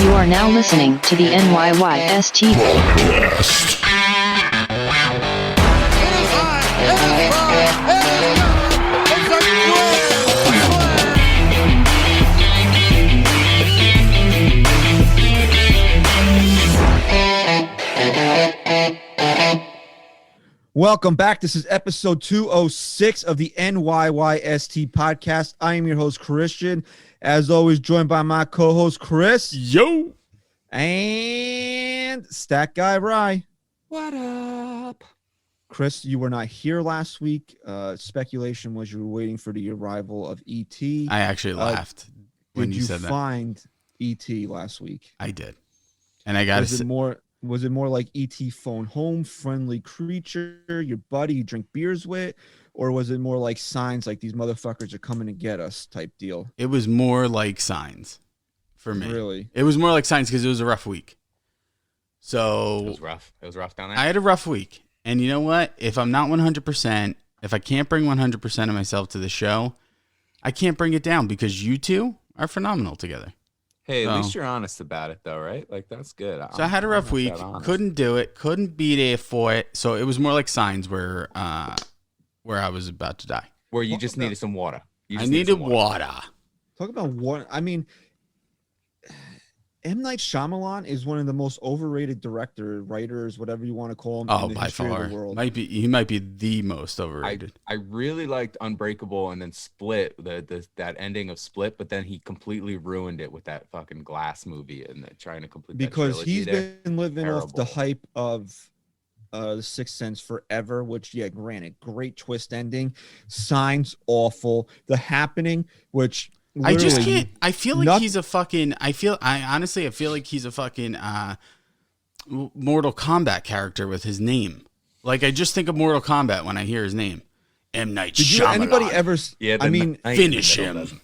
You are now listening to the NYYST Podcast. Welcome back. This is episode 206 of the NYYST podcast. I am your host, Christian. As always, joined by my co-host, Chris. Yo. And Stat Guy, Rye. What up? Chris, you were not here last week. Speculation was you were waiting for the arrival of E.T. I actually laughed when you said that. Did you find E.T. last week? I did. And I got to say, was it more like E.T. phone home, friendly creature, your buddy you drink beers with? Or was it more like signs like these motherfuckers are coming to get us type deal? it was more like signs for me. Really? It was more like signs because it was a rough week. It So was rough. It was rough down there. I had a rough week. And you know what? If I'm not 100%, if I can't bring 100% of myself to the show, I can't bring it down because you two are phenomenal together. Hey, at So- least you're honest about it, though, right? Like, that's good. So I had a rough week. Couldn't do it. Couldn't be there for it. So it was more like signs where I was about to die. Where you just needed some water. You I just needed some water. Talk about what I mean. M. Night Shyamalan is one of the most overrated directors, writers, whatever you want to call him. Oh, in the by history of far. the world. He might be the most overrated. I really liked Unbreakable and then Split, that ending of Split, but then he completely ruined it with that fucking Glass movie and trying to complete that Because trilogy he's there. been living off the Terrible. hype of The Sixth Sense forever, which, yeah, granted, great twist ending. Signs, awful. The Happening, which I just literally- can't. I feel like Noth- he's a fucking. I honestly feel like he's a fucking Mortal Kombat character with his name. Like I just think of Mortal Kombat when I hear his name. M. Night Did Shyamalan. anybody ever? Yeah, I mean, finish in the middle him. doesn't-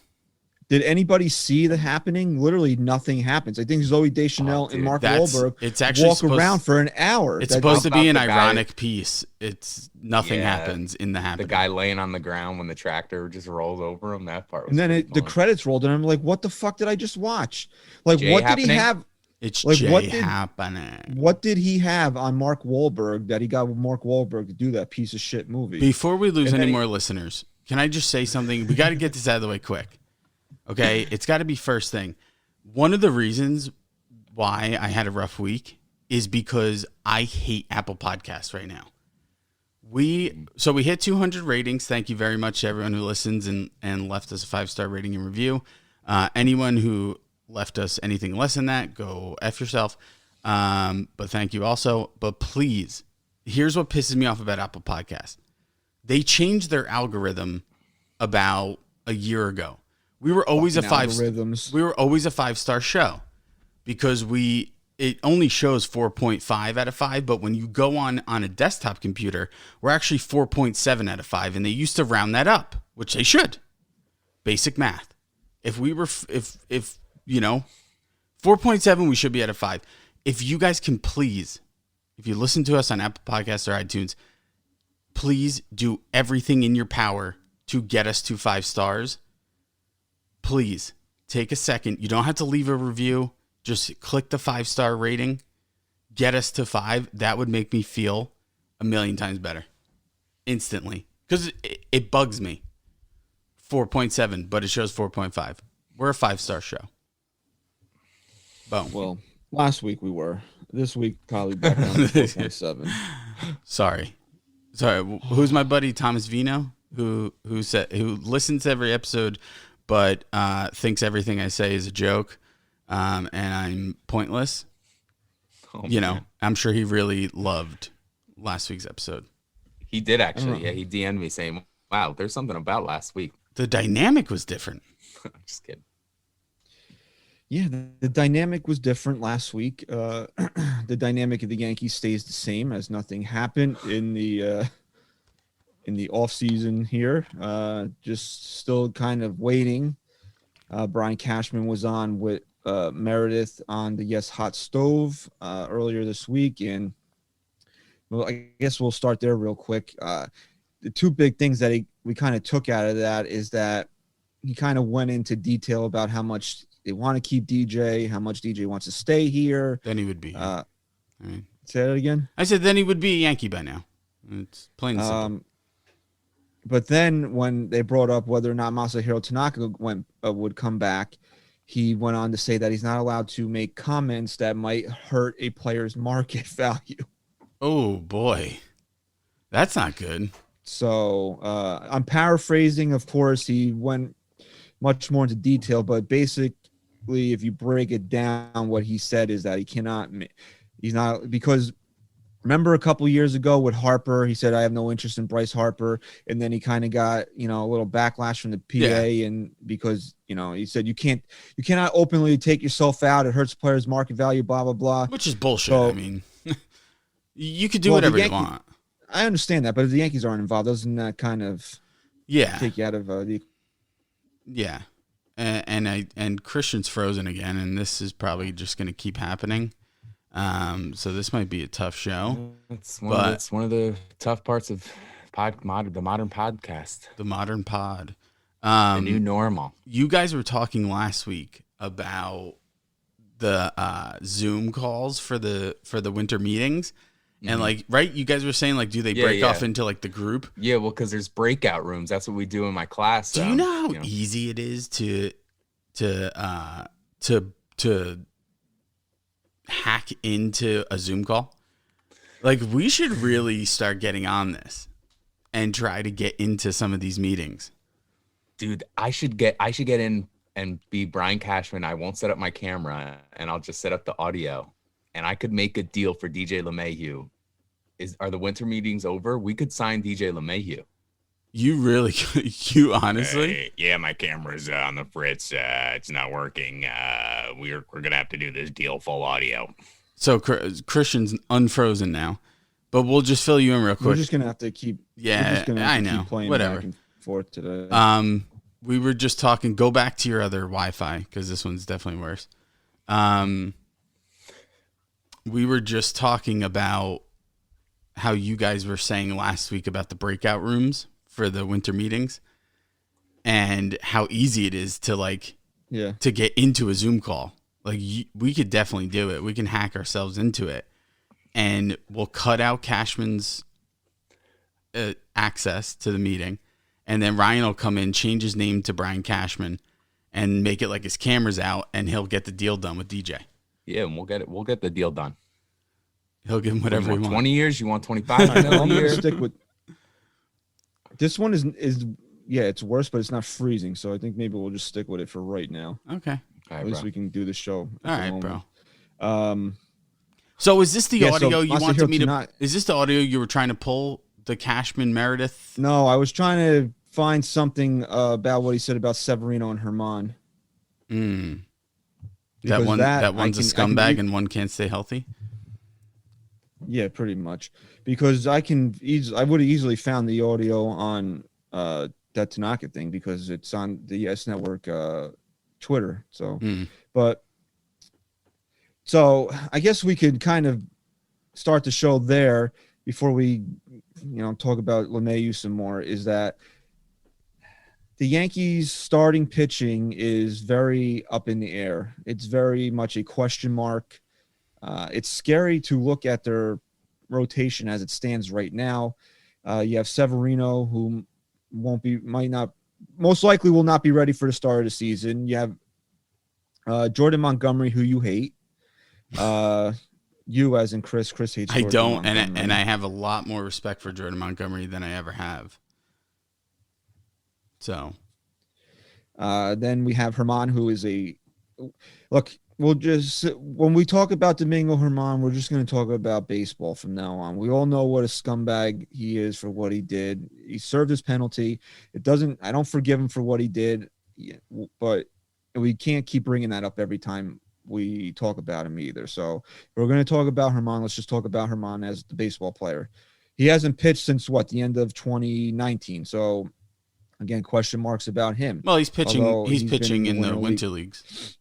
did anybody see The Happening? Literally nothing happens. I think Zoe Deschanel and dude, Mark That's Wahlberg it's actually walk supposed, around for an hour. It's That- supposed to be an About the guy- ironic piece. It's nothing Yeah, happens in the The happening. guy laying on the ground when the tractor just rolls over him. That part was And then pretty the fun. credits rolled, and I'm like, "What the fuck did I just watch? Like, Jay what did he Happening? have? It's like, Jay what did- happening. What did he have on Mark Wahlberg that he got with Mark Wahlberg to do that piece of shit movie?" Before we lose And then any he- more listeners, can I just say something? We got to get this out of the way quick. Okay, it's got to be first thing. One of the reasons why I had a rough week is because I hate Apple Podcasts right now. We hit 200 ratings. Thank you very much to everyone who listens and left us a 5-star rating and review. Anyone who left us anything less than that, go F yourself. But thank you also. But please, here's what pisses me off about Apple Podcasts. They changed their algorithm about a year ago. We were always a Fucking 5. algorithms. We were always a 5-star show because it only shows 4.5 out of 5. But when you go on a desktop computer, we're actually 4.7 out of 5, and they used to round that up, which they should. Basic math. If we were, if you know, 4.7, we should be at a 5. If you guys can please, if you listen to us on Apple Podcasts or iTunes, please do everything in your power to get us to 5 stars. Please take a second. You don't have to leave a review. Just click the 5-star rating. Get us to 5. That would make me feel a million times better instantly because it bugs me. 4.7, but it shows 4.5. We're a 5-star show. Boom. Well, last week we were. This week probably back down to 4.7. Sorry. Who's my buddy Thomas Vino who listens to every episode but thinks everything I say is a joke and I'm pointless. Oh, You know, man. I'm sure he really loved last week's episode. He did actually. Yeah, he DM'd me saying, "Wow, there's something about last week." The dynamic was different. I'm just kidding. Yeah, the dynamic was different last week. The dynamic of the Yankees stays the same as nothing happened in the off season here. Just still kind of waiting. Brian Cashman was on with Meredith on the Yes Hot Stove earlier this week, and well, I guess we'll start there real quick. The two big things that we kind of took out of that is that he kind of went into detail about how much they want to keep DJ, how much DJ wants to stay here. Then he would be. Say that again. I said then he would be a Yankee by now. It's plain and simple. But then when they brought up whether or not Masahiro Tanaka would come back, he went on to say that he's not allowed to make comments that might hurt a player's market value. Oh, boy. That's not good. So I'm paraphrasing, of course. He went much more into detail, but basically, if you break it down, what he said is that he's not, because remember a couple years ago with Harper, he said, I have no interest in Bryce Harper. And then he kind of got, a little backlash from the PA. And because, he said, you cannot openly take yourself out. It hurts players' market value, blah, blah, blah. Which is bullshit. So, I mean, you could do whatever you want. I understand that. But if the Yankees aren't involved, doesn't that kind of take you out of the. Yeah. And Christian's frozen again. And this is probably just going to keep happening. So this might be a tough show. It's one of the tough parts of the modern podcast. The modern pod. The new normal. You guys were talking last week about the Zoom calls for the winter meetings. And right, you guys were saying do they break off into the group? Yeah, well, because there's breakout rooms. That's what we do in my class. Do you know how easy it is to hack into a Zoom call? We should really start getting on this and try to get into some of these meetings. Dude, I should get in and be Brian Cashman. I won't set up my camera and I'll just set up the audio. And I could make a deal for DJ LeMahieu. Are the winter meetings over? We could sign DJ LeMahieu. You honestly? Yeah, my camera's on the fritz. It's not working. We're gonna have to do this deal full audio. So Christian's unfrozen now, but we'll just fill you in real quick. We're just gonna have to keep. I know. Keep playing whatever. Back and forth today. We were just talking. Go back to your other Wi-Fi because this one's definitely worse. We were just talking about how you guys were saying last week about the breakout rooms for the winter meetings and how easy it is to to get into a Zoom call. We could definitely do it. We can hack ourselves into it and we'll cut out Cashman's access to the meeting. And then Ryan will come in, change his name to Brian Cashman and make it his camera's out and he'll get the deal done with DJ. Yeah, and we'll get the deal done. He'll give him whatever we want. 20 years, you want 25 I'm gonna stick with this one is it's worse, but it's not freezing, so I think maybe we'll just stick with it for right now. Okay. At least we can do the show. All right, bro. So is this the audio you wanted me to? Is this the audio you were trying to pull? The Cashman Meredith? No, I was trying to find something about what he said about Severino and Herman. That one's a scumbag and one can't stay healthy. Yeah, pretty much. Because I would have easily found the audio on that Tanaka thing because it's on the Yes Network Twitter. So, so I guess we could kind of start the show there before we, talk about LeMahieu some more. Is that the Yankees starting pitching is very up in the air. It's very much a question mark. It's scary to look at their rotation as it stands right now. You have Severino, who most likely will not be ready for the start of the season. You have Jordan Montgomery, who you hate. You, as in Chris hates. I don't, and I have a lot more respect for Jordan Montgomery than I ever have. So, then we have Herman, who is look. We'll just, when we talk about Domingo Herman, we're just going to talk about baseball from now on. We all know what a scumbag he is for what he did. He served his penalty. I don't forgive him for what he did, but we can't keep bringing that up every time we talk about him either. So if we're going to talk about Herman, let's just talk about Herman as the baseball player. He hasn't pitched since the end of 2019. So again, question marks about him. Well, he's pitching. He's pitching in the winter leagues.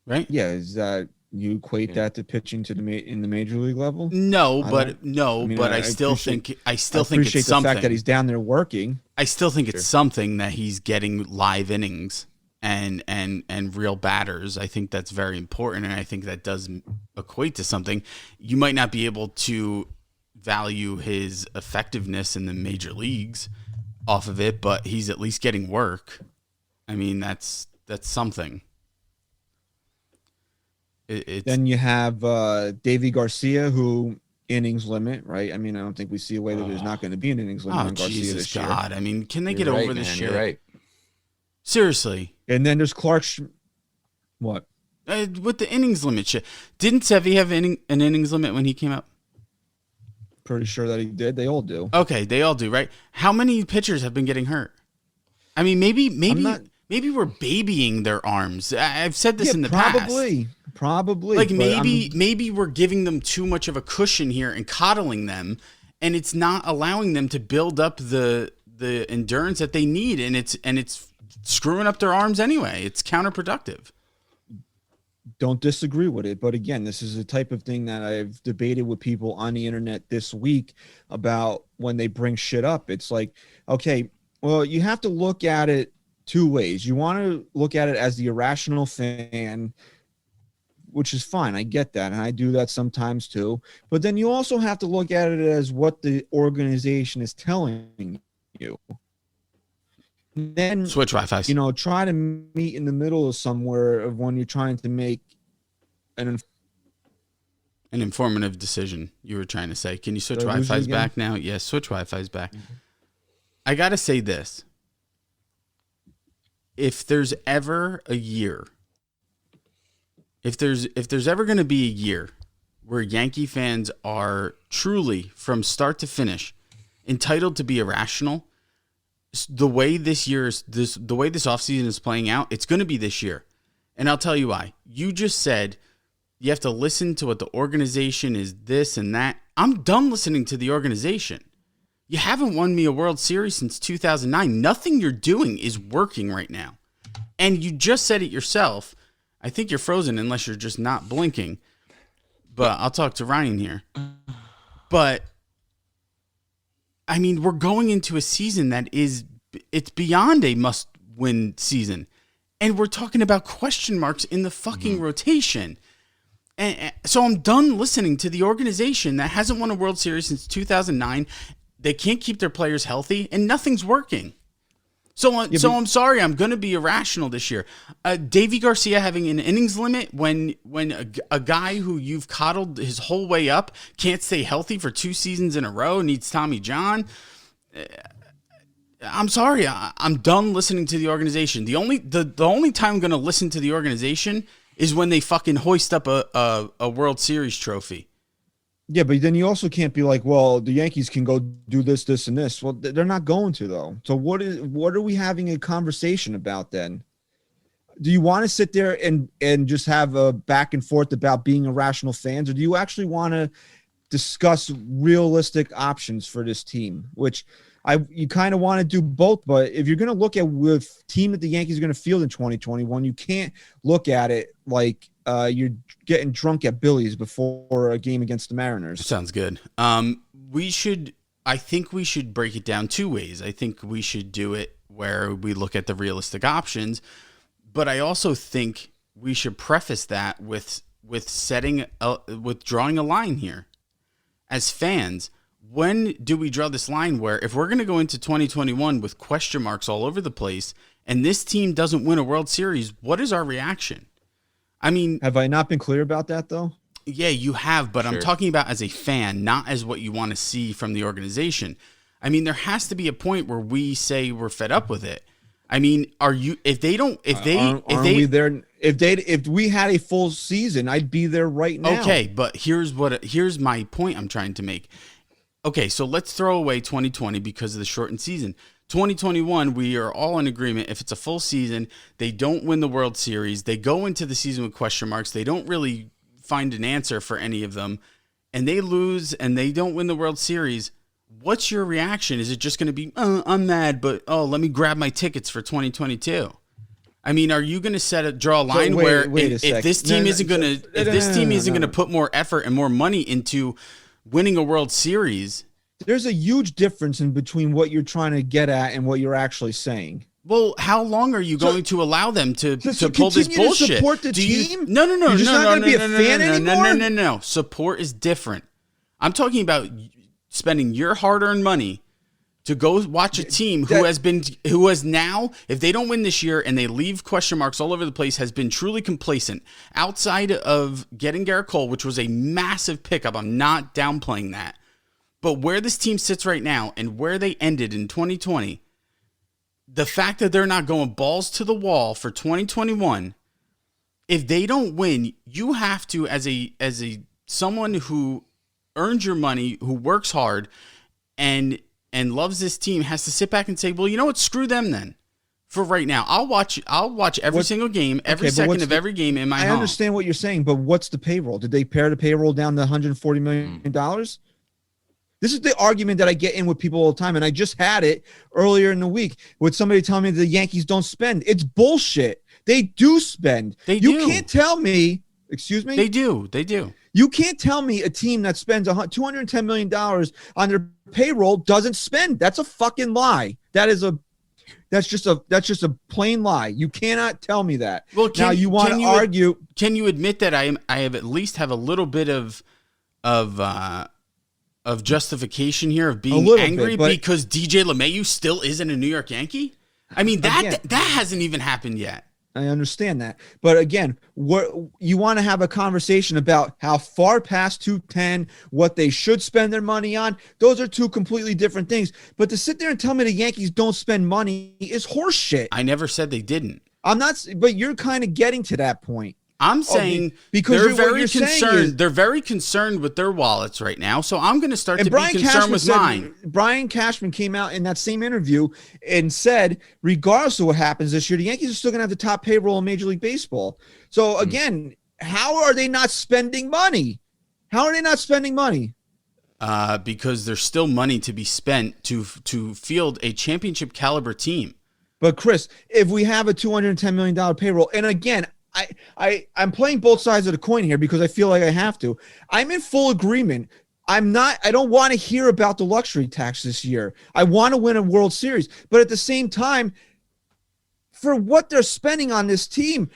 Right? Yeah, is that you equate that to pitching to in the major league level? No, but I still think it's something. The fact that he's down there working. I still think it's something that he's getting live innings and real batters. I think that's very important, and I think that does equate to something. You might not be able to value his effectiveness in the major leagues off of it, but he's at least getting work. I mean, that's something. Then you have Davy Garcia, who innings limit, right? I mean, I don't think we see a way that there's not going to be an innings limit on Garcia Jesus this year. God. I mean, can they You're get right, over this man, shit? You're right. Seriously. And then there's Clark. What? With the innings limit shit. Didn't Sevy have an innings limit when he came up? Pretty sure that he did. They all do. Okay, they all do, right? How many pitchers have been getting hurt? I mean, maybe we're babying their arms. I've said this in the past. Probably. Like maybe we're giving them too much of a cushion here and coddling them, and it's not allowing them to build up the endurance that they need, and it's screwing up their arms anyway. It's counterproductive. Don't disagree with it, but again, this is the type of thing that I've debated with people on the internet this week about when they bring shit up. It's like, okay, well, you have to look at it two ways. You want to look at it as the irrational fan, which is fine. I get that, and I do that sometimes too. But then you also have to look at it as what the organization is telling you. Then switch Wi-Fi. Try to meet in the middle of somewhere of when you're trying to make an informative decision. You were trying to say, can you switch Did I lose you Wi-Fi's again? back now? Yes, switch Wi-Fi's back. Mm-hmm. I gotta say this: if there's ever a year, if there's ever going to be a year where Yankee fans are truly, from start to finish, entitled to be irrational, the way this offseason is playing out, it's going to be this year. And I'll tell you why. You just said you have to listen to what the organization is, this and that. I'm done listening to the organization. You haven't won me a World Series since 2009. Nothing you're doing is working right now. And you just said it yourself. I think you're frozen unless you're just not blinking. But I'll talk to Ryan here. But I mean, we're going into a season it's beyond a must-win season. And we're talking about question marks in the fucking rotation. And so I'm done listening to the organization that hasn't won a World Series since 2009. They can't keep their players healthy, and nothing's working. So I'm sorry, I'm going to be irrational this year. Davy Garcia having an innings limit when a guy who you've coddled his whole way up can't stay healthy for 2 seasons in a row, needs Tommy John. I'm sorry, I'm done listening to the organization. The only time I'm going to listen to the organization is when they fucking hoist up a World Series trophy. Yeah, but then you also can't be like, well, the Yankees can go do this, this, and this. Well, they're not going to, though. So what are we having a conversation about then? Do you want to sit there and just have a back and forth about being irrational fans, or do you actually want to discuss realistic options for this team? Which you kind of want to do both, but if you're going to look at with team that the Yankees are going to field in 2021, you can't look at it like you're getting drunk at Billy's before a game against the Mariners. Sounds good. I think we should break it down 2 ways. I think we should do it where we look at the realistic options, but I also think we should preface that with drawing a line here. As fans, when do we draw this line where if we're going to go into 2021 with question marks all over the place and this team doesn't win a World Series, what is our reaction? I mean, have I not been clear about that, though? Yeah, you have, but Sure. I'm talking about as a fan, not as what you want to see from the organization. I mean, there has to be a point where we say we're fed up with it. I mean, if we had a full season, I'd be there right now. Okay, but here's my point I'm trying to make. Okay, so let's throw away 2020 because of the shortened season. 2021, we are all in agreement. If it's a full season, they don't win the World Series. They go into the season with question marks. They don't really find an answer for any of them, and they lose and they don't win the World Series. What's your reaction? Is it just going to be, I'm mad, but let me grab my tickets for 2022? I mean, are you going to draw a line where if this team isn't going to put more effort and more money into winning a World Series? There's a huge difference in between what you're trying to get at and what you're actually saying. Well, how long are you going to allow them to pull this continue bullshit? to support the team? No. You're just not going to be a fan anymore? No. Support is different. I'm talking about spending your hard-earned money to go watch a team who has now, if they don't win this year and they leave question marks all over the place, has been truly complacent. Outside of getting Garrett Cole, which was a massive pickup, I'm not downplaying that. But where this team sits right now and where they ended in 2020, the fact that they're not going balls to the wall for 2021, if they don't win, you have to, as a someone who earns your money, who works hard and loves this team, has to sit back and say, well, you know what? Screw them then. For right now, I'll watch every single game, every second of every game in my home. I understand what you're saying, but what's the payroll? Did they pare the payroll down to $140 million? This is the argument that I get in with people all the time, and I just had it earlier in the week with somebody telling me the Yankees don't spend. It's bullshit. They do spend. You can't tell me, excuse me? They do. You can't tell me a team that spends $210 million on their payroll doesn't spend. That's a fucking lie. That's just a plain lie. You cannot tell me that. Well, now you want to argue. Can you admit that I have at least have a little bit of justification here of being angry because DJ LeMahieu still isn't a New York Yankee? I mean, that hasn't even happened yet. I understand that. But again, you want to have a conversation about how far past 210, what they should spend their money on. Those are two completely different things. But to sit there and tell me the Yankees don't spend money is horseshit. I never said they didn't. I'm not, but you're kind of getting to that point. I'm saying because they're very concerned. They're very concerned with their wallets right now. So I'm going to start to be concerned with mine. Brian Cashman came out in that same interview and said, regardless of what happens this year, the Yankees are still going to have the top payroll in Major League Baseball. So again, how are they not spending money? How are they not spending money? Because there's still money to be spent to field a championship caliber team. But Chris, if we have a $210 million payroll, and again, I'm playing both sides of the coin here because I feel like I have to. I'm in full agreement. I don't want to hear about the luxury tax this year. I want to win a World Series. But at the same time, for what they're spending on this team,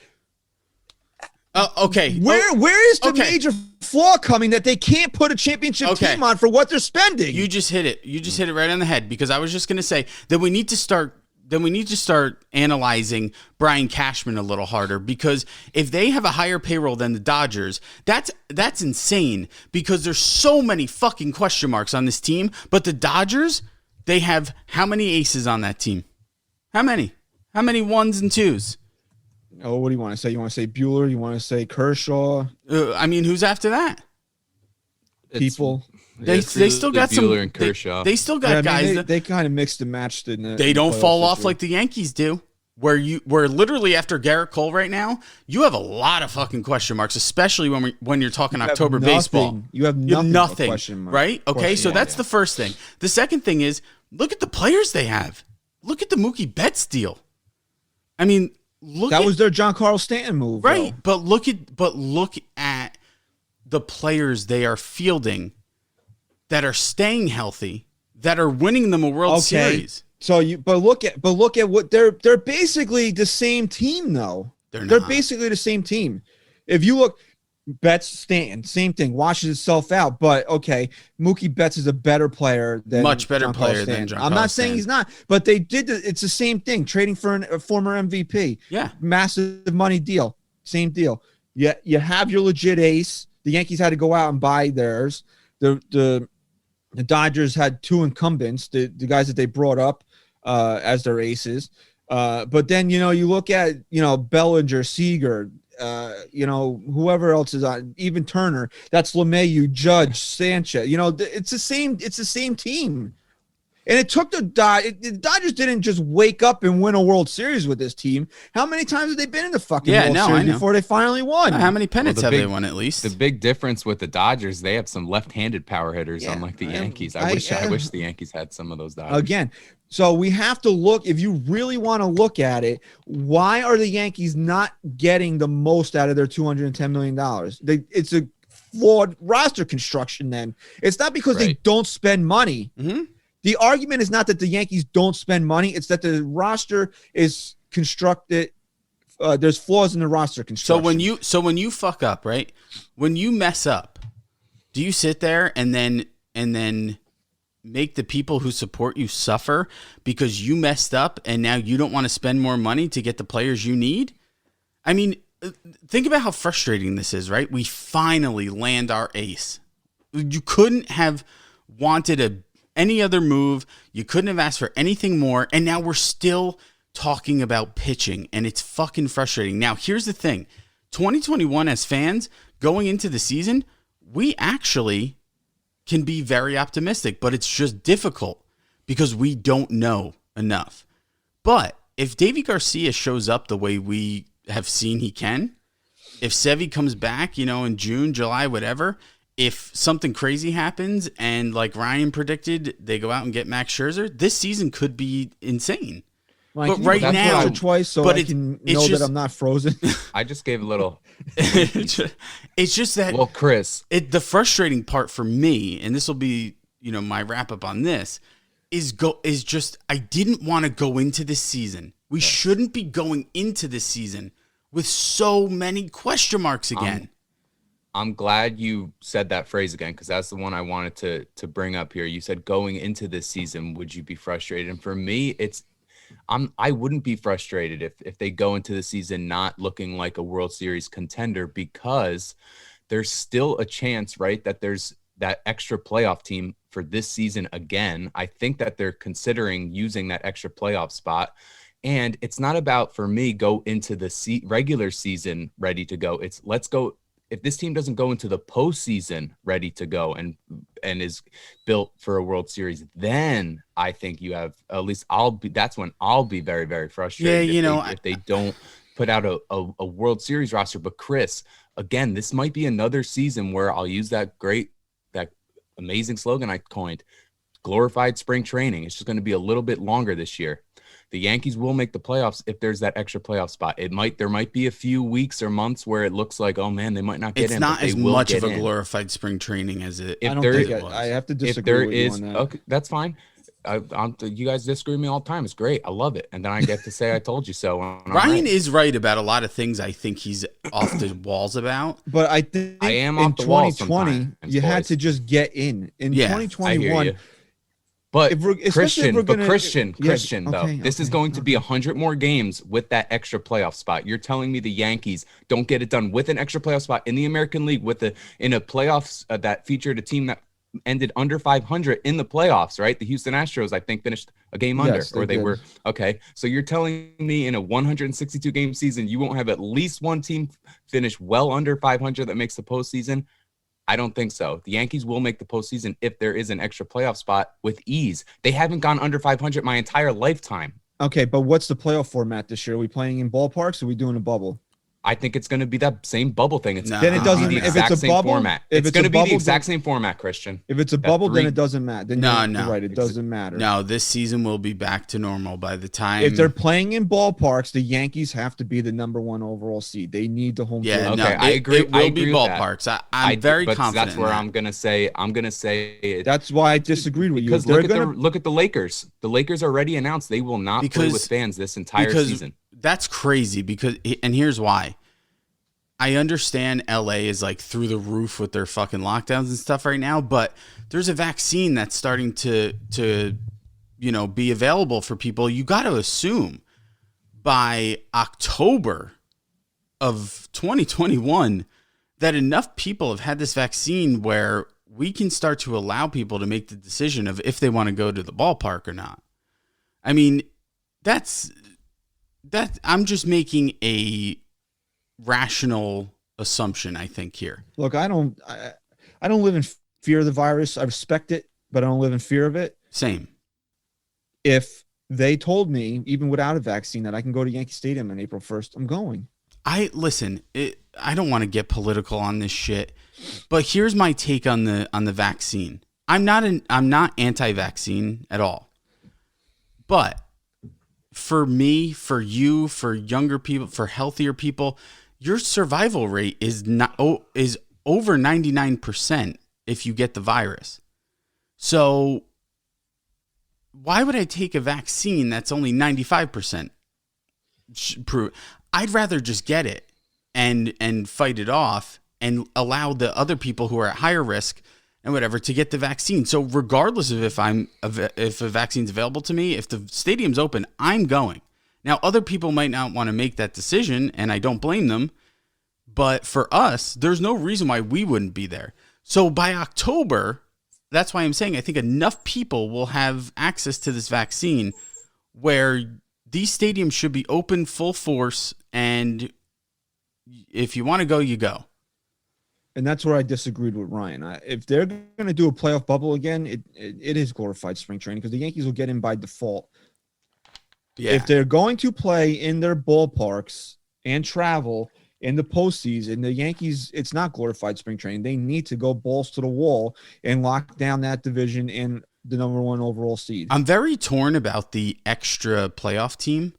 okay. Where is the major flaw coming that they can't put a championship team on for what they're spending? You just hit it. You just hit it right on the head because I was just going to say that we need to start analyzing Brian Cashman a little harder because if they have a higher payroll than the Dodgers, that's insane because there's so many fucking question marks on this team. But the Dodgers, they have how many aces on that team? How many? How many ones and twos? Oh, what do you want to say? You want to say Bueller? You want to say Kershaw? I mean, who's after that? People. They still got some. Bueller and Kershaw. They still got guys. They kind of mixed and matched in it. They don't fall off like the Yankees do. Where literally after Garrett Cole right now, you have a lot of fucking question marks, especially when you're talking October baseball. You have nothing. Question mark. Right? Okay, so that's the first thing. The second thing is look at the players they have. Look at the Mookie Betts deal. I mean, that was their Giancarlo Stanton move, right? Though. But look at the players they are fielding that are staying healthy, that are winning them a World Series. So look at what they're basically the same team though. They're basically the same team. If you look, Betts, Stanton, same thing, washes itself out. But okay, Mookie Betts is a better player than much better player than Giancarlo I'm not saying Stanton. he's not, but they did. It's the same thing. Trading for a former MVP. Yeah, massive money deal. Same deal. Yeah, you have your legit ace. The Yankees had to go out and buy theirs. The Dodgers had two incumbents, the guys that they brought up as their aces. But then, you look at, Bellinger, Seager, whoever else is on, even Turner, that's LeMahieu, Judge, Sanchez. It's the same team. And it took the Dodgers didn't just wake up and win a World Series with this team. How many times have they been in the fucking World Series before they finally won? How many pennants have they won at least? The big difference with the Dodgers, they have some left-handed power hitters, unlike the Yankees. I wish the Yankees had some of those Dodgers. Again, so we have to look, if you really want to look at it, why are the Yankees not getting the most out of their $210 million? It's a flawed roster construction then. It's not because they don't spend money. Mm-hmm. The argument is not that the Yankees don't spend money. It's that the roster is constructed. There's flaws in the roster construction. So when you fuck up, right? When you mess up, do you sit there and then make the people who support you suffer because you messed up and now you don't want to spend more money to get the players you need? I mean, think about how frustrating this is, right? We finally land our ace. You couldn't have wanted any other move. You couldn't have asked for anything more. And now we're still talking about pitching, and it's fucking frustrating. Now, here's the thing. 2021 as fans, going into the season, we actually can be very optimistic, but it's just difficult because we don't know enough. But if Davy Garcia shows up the way we have seen he can, if Sevy comes back, in June, July, whatever, if something crazy happens and like Ryan predicted, they go out and get Max Scherzer, this season could be insane. Mike, but right now, twice so I can know that I'm not frozen. I just gave a little. It's just that. Well, Chris, the frustrating part for me, and this will be my wrap up on this, is just I didn't want to go into this season. We shouldn't be going into this season with so many question marks again. I'm glad you said that phrase again, because that's the one I wanted to bring up here. You said going into this season, would you be frustrated? And for me, I wouldn't be frustrated if they go into the season not looking like a World Series contender, because there's still a chance, right, that there's that extra playoff team for this season again. I think that they're considering using that extra playoff spot. And it's not about, for me, go into the regular season ready to go. It's let's go. If this team doesn't go into the postseason ready to go and is built for a World Series, then I think you have, at least that's when I'll be very, very frustrated. Yeah, if they don't put out a World Series roster. But Chris, again, this might be another season where I'll use that amazing slogan I coined, glorified spring training. It's just going to be a little bit longer this year. The Yankees will make the playoffs if there's that extra playoff spot. There might be a few weeks or months where it looks like, oh man, they might not get in. It's not as much of a glorified spring training as it. I have to disagree with you on that. Okay, that's fine. You guys disagree with me all the time. It's great. I love it. And then I get to say I told you so. Ryan is right about a lot of things. I think he's off the walls about. But I think I am in off the walls 2020, you had to just get in. In 2021. But Christian, okay, this is going to be 100 more games with that extra playoff spot. You're telling me the Yankees don't get it done with an extra playoff spot in the American League in a playoffs that featured a team that ended under 500 in the playoffs, right? The Houston Astros, I think, finished a game under, or they were. Okay, so you're telling me in a 162 game season, you won't have at least one team finish well under 500 that makes the postseason? I don't think so. The Yankees will make the postseason if there is an extra playoff spot with ease. They haven't gone under 500 my entire lifetime. Okay, but what's the playoff format this year? Are we playing in ballparks or are we doing a bubble? I think it's going to be that same bubble thing. Then it doesn't. If it's a bubble, format. It's going to be the exact same format, Christian. If it's a bubble, then it doesn't matter. Then no, you're right. It doesn't matter. No, this season will be back to normal by the time. If they're playing in ballparks, the Yankees have to be the #1 overall seed. They need the home field. Yeah, okay, no, I agree. It will be ballparks. I'm very confident. That's where I'm going to say. That's why I disagreed with you. Because look at the Lakers. The Lakers already announced they will not play with fans this entire season. That's crazy. And here's why. I understand LA is like through the roof with their fucking lockdowns and stuff right now, but there's a vaccine that's starting to be available for people. You got to assume by October of 2021 that enough people have had this vaccine where we can start to allow people to make the decision of if they want to go to the ballpark or not. I mean, I'm just making a rational assumption, I think, here. Look, I don't live in fear of the virus. I respect it, but I don't live in fear of it. Same. If they told me, even without a vaccine, that I can go to Yankee Stadium on April 1st, I'm going. I don't want to get political on this shit, but here's my take on the vaccine. I'm not anti-vaccine at all. But for me, for you, for younger people, for healthier people, your survival rate is over 99% if you get the virus. So why would I take a vaccine that's only 95% proof? I'd rather just get it and fight it off and allow the other people who are at higher risk and whatever to get the vaccine. So regardless of if a vaccine's available to me, if the stadium's open, I'm going. Now, other people might not want to make that decision, and I don't blame them. But for us, there's no reason why we wouldn't be there. So by October, that's why I'm saying I think enough people will have access to this vaccine where these stadiums should be open full force, and if you want to go, you go. And that's where I disagreed with Ryan. If they're going to do a playoff bubble again, it is glorified spring training because the Yankees will get in by default. Yeah. If they're going to play in their ballparks and travel in the postseason, the Yankees, it's not glorified spring training. They need to go balls to the wall and lock down that division and the number 1 overall seed. I'm very torn about the extra playoff team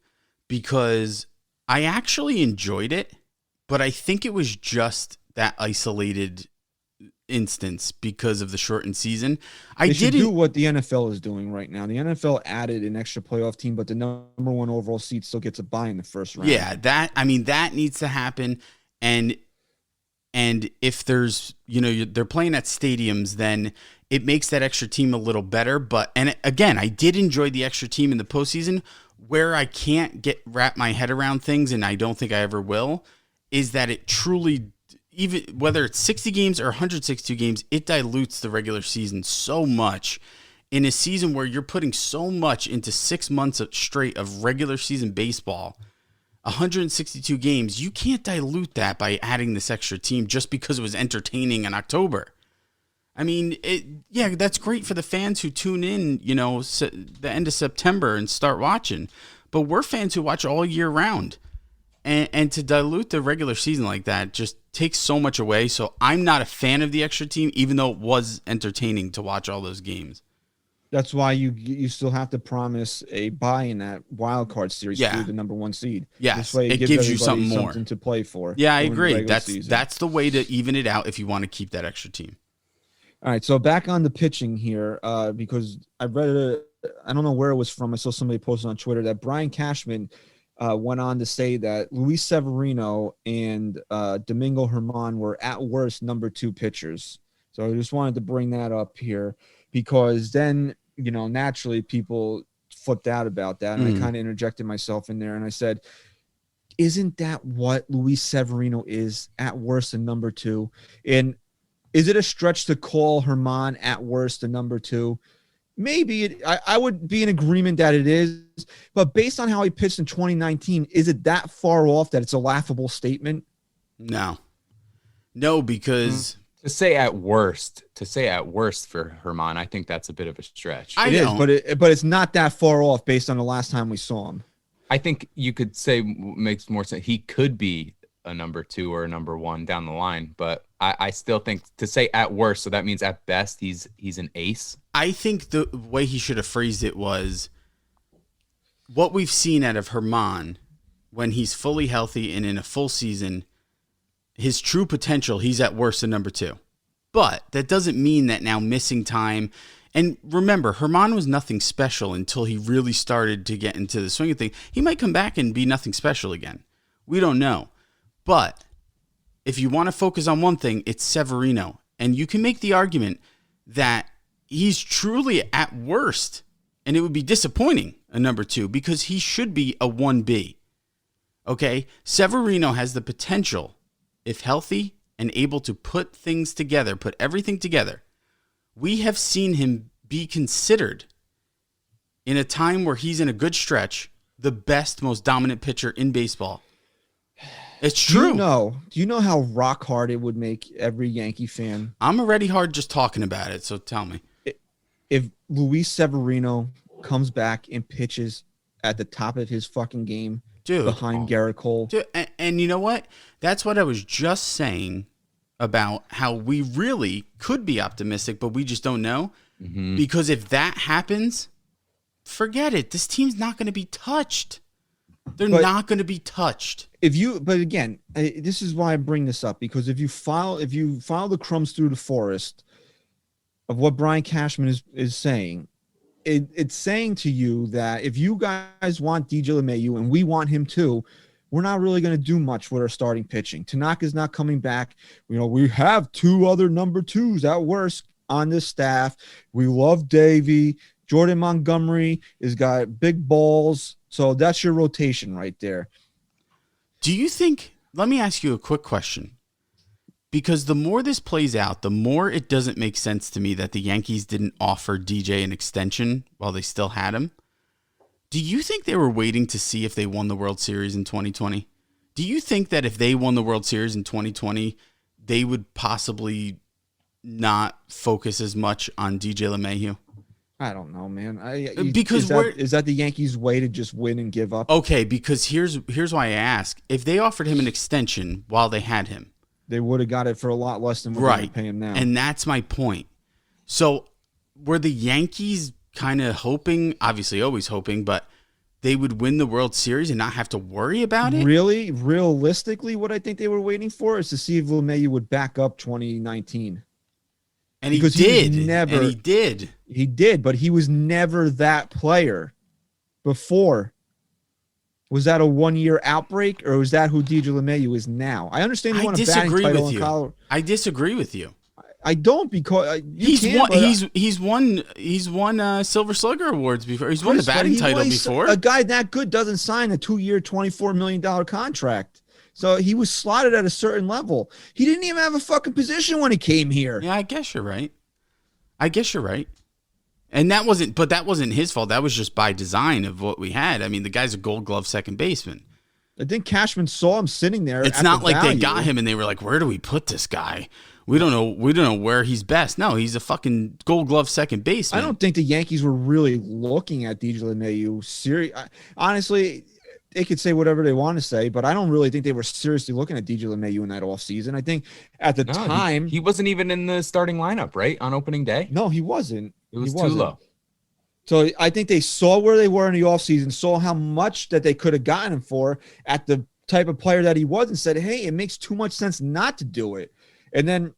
because I actually enjoyed it, but I think it was just that isolated instance because of the shortened season. They should do what the NFL is doing right now. The NFL added an extra playoff team, but the number 1 overall seed still gets a bye in the first round. Yeah, that needs to happen. And if there's, they're playing at stadiums, then it makes that extra team a little better. And again, I did enjoy the extra team in the postseason. Where I can't wrap my head around things, and I don't think I ever will, is that it truly, even whether it's 60 games or 162 games, it dilutes the regular season so much. In a season where you're putting so much into 6 months straight of regular season baseball, 162 games, you can't dilute that by adding this extra team just because it was entertaining in October. I mean, that's great for the fans who tune in, the end of September and start watching. But we're fans who watch all year round. And to dilute the regular season like that just takes so much away. So I'm not a fan of the extra team, even though it was entertaining to watch all those games. That's why you still have to promise a bye in that wild card series through the number 1 seed. Yes, this way it gives you something more to play for. Yeah, I agree. That's the way to even it out if you want to keep that extra team. All right, so back on the pitching here, because I read I don't know where it was from. I saw somebody posted on Twitter that Brian Cashman went on to say that Luis Severino and Domingo Germán were at worst number 2 pitchers. So I just wanted to bring that up here because then, naturally people flipped out about that. And I kind of interjected myself in there and I said, isn't that what Luis Severino is at worst a number 2? And is it a stretch to call Germán at worst a number 2? Maybe I would be in agreement that it is, but based on how he pitched in 2019, is it that far off that it's a laughable statement? No, because to say at worst for Germán, I think that's a bit of a stretch. It is, but it's not that far off based on the last time we saw him. I think you could say makes more sense. He could be a number 2 or a number 1 down the line, but I still think to say at worst, so that means at best he's an ace. I think the way he should have phrased it was what we've seen out of Germán when he's fully healthy and in a full season, his true potential, he's at worst a number 2. But that doesn't mean that now missing time. And remember, Germán was nothing special until he really started to get into the swing of things. He might come back and be nothing special again. We don't know. But if you want to focus on one thing, it's Severino. And you can make the argument that he's truly at worst, and it would be disappointing, a number 2, because he should be a 1B. Okay? Severino has the potential, if healthy and able to put things together, put everything together. We have seen him be considered, in a time where he's in a good stretch, the best, most dominant pitcher in baseball. It's true. Do you know how rock hard it would make every Yankee fan? I'm already hard just talking about it, so tell me. If Luis Severino comes back and pitches at the top of his fucking game behind Garrett Cole. Dude, and you know what? That's what I was just saying about how we really could be optimistic, but we just don't know. Mm-hmm. Because if that happens, forget it. This team's not going to be touched. They're not going to be touched. But again, this is why I bring this up, because if you file the crumbs through the forest of what Brian Cashman is saying, it's saying to you that if you guys want DJ LeMahieu and we want him too, we're not really going to do much with our starting pitching. Tanaka's not coming back. We have 2 other number 2s at worst on this staff. We love Davey. Jordan Montgomery has got big balls. So that's your rotation right there. Do you think, let me ask you a quick question. Because the more this plays out, the more it doesn't make sense to me that the Yankees didn't offer DJ an extension while they still had him. Do you think they were waiting to see if they won the World Series in 2020? Do you think that if they won the World Series in 2020, they would possibly not focus as much on DJ LeMahieu? I don't know, man. Because is that the Yankees' way to just win and give up? Okay, because here's why I ask. If they offered him an extension while they had him, they would have got it for a lot less than what they're paying him now. And that's my point. So were the Yankees kind of hoping, obviously always hoping, but they would win the World Series and not have to worry about it? Really? Realistically, what I think they were waiting for is to see if LeMahieu would back up 2019. And he did. He did, but he was never that player before. Was that a 1-year outbreak, or was that who DJ LeMahieu is now? I understand you want a batting title in Colorado. I disagree with you. I don't, because he's won Silver Slugger awards before. He's won the batting title before. A guy that good doesn't sign a 2-year, $24 million contract. So he was slotted at a certain level. He didn't even have a fucking position when he came here. Yeah, I guess you're right. And that wasn't his fault. That was just by design of what we had. I mean, the guy's a Gold Glove second baseman. I think Cashman saw him sitting there. It's not like they got him and they were like, "Where do we put this guy? We don't know where he's best." No, he's a fucking Gold Glove second baseman. I don't think the Yankees were really looking at DJ LeMahieu. Honestly, they could say whatever they want to say, but I don't really think they were seriously looking at DJ LeMahieu in that offseason. I think at the time he wasn't even in the starting lineup, right? On opening day? No, he wasn't. It was too low. So I think they saw where they were in the offseason, saw how much that they could have gotten him for at the type of player that he was, and said, hey, it makes too much sense not to do it. And then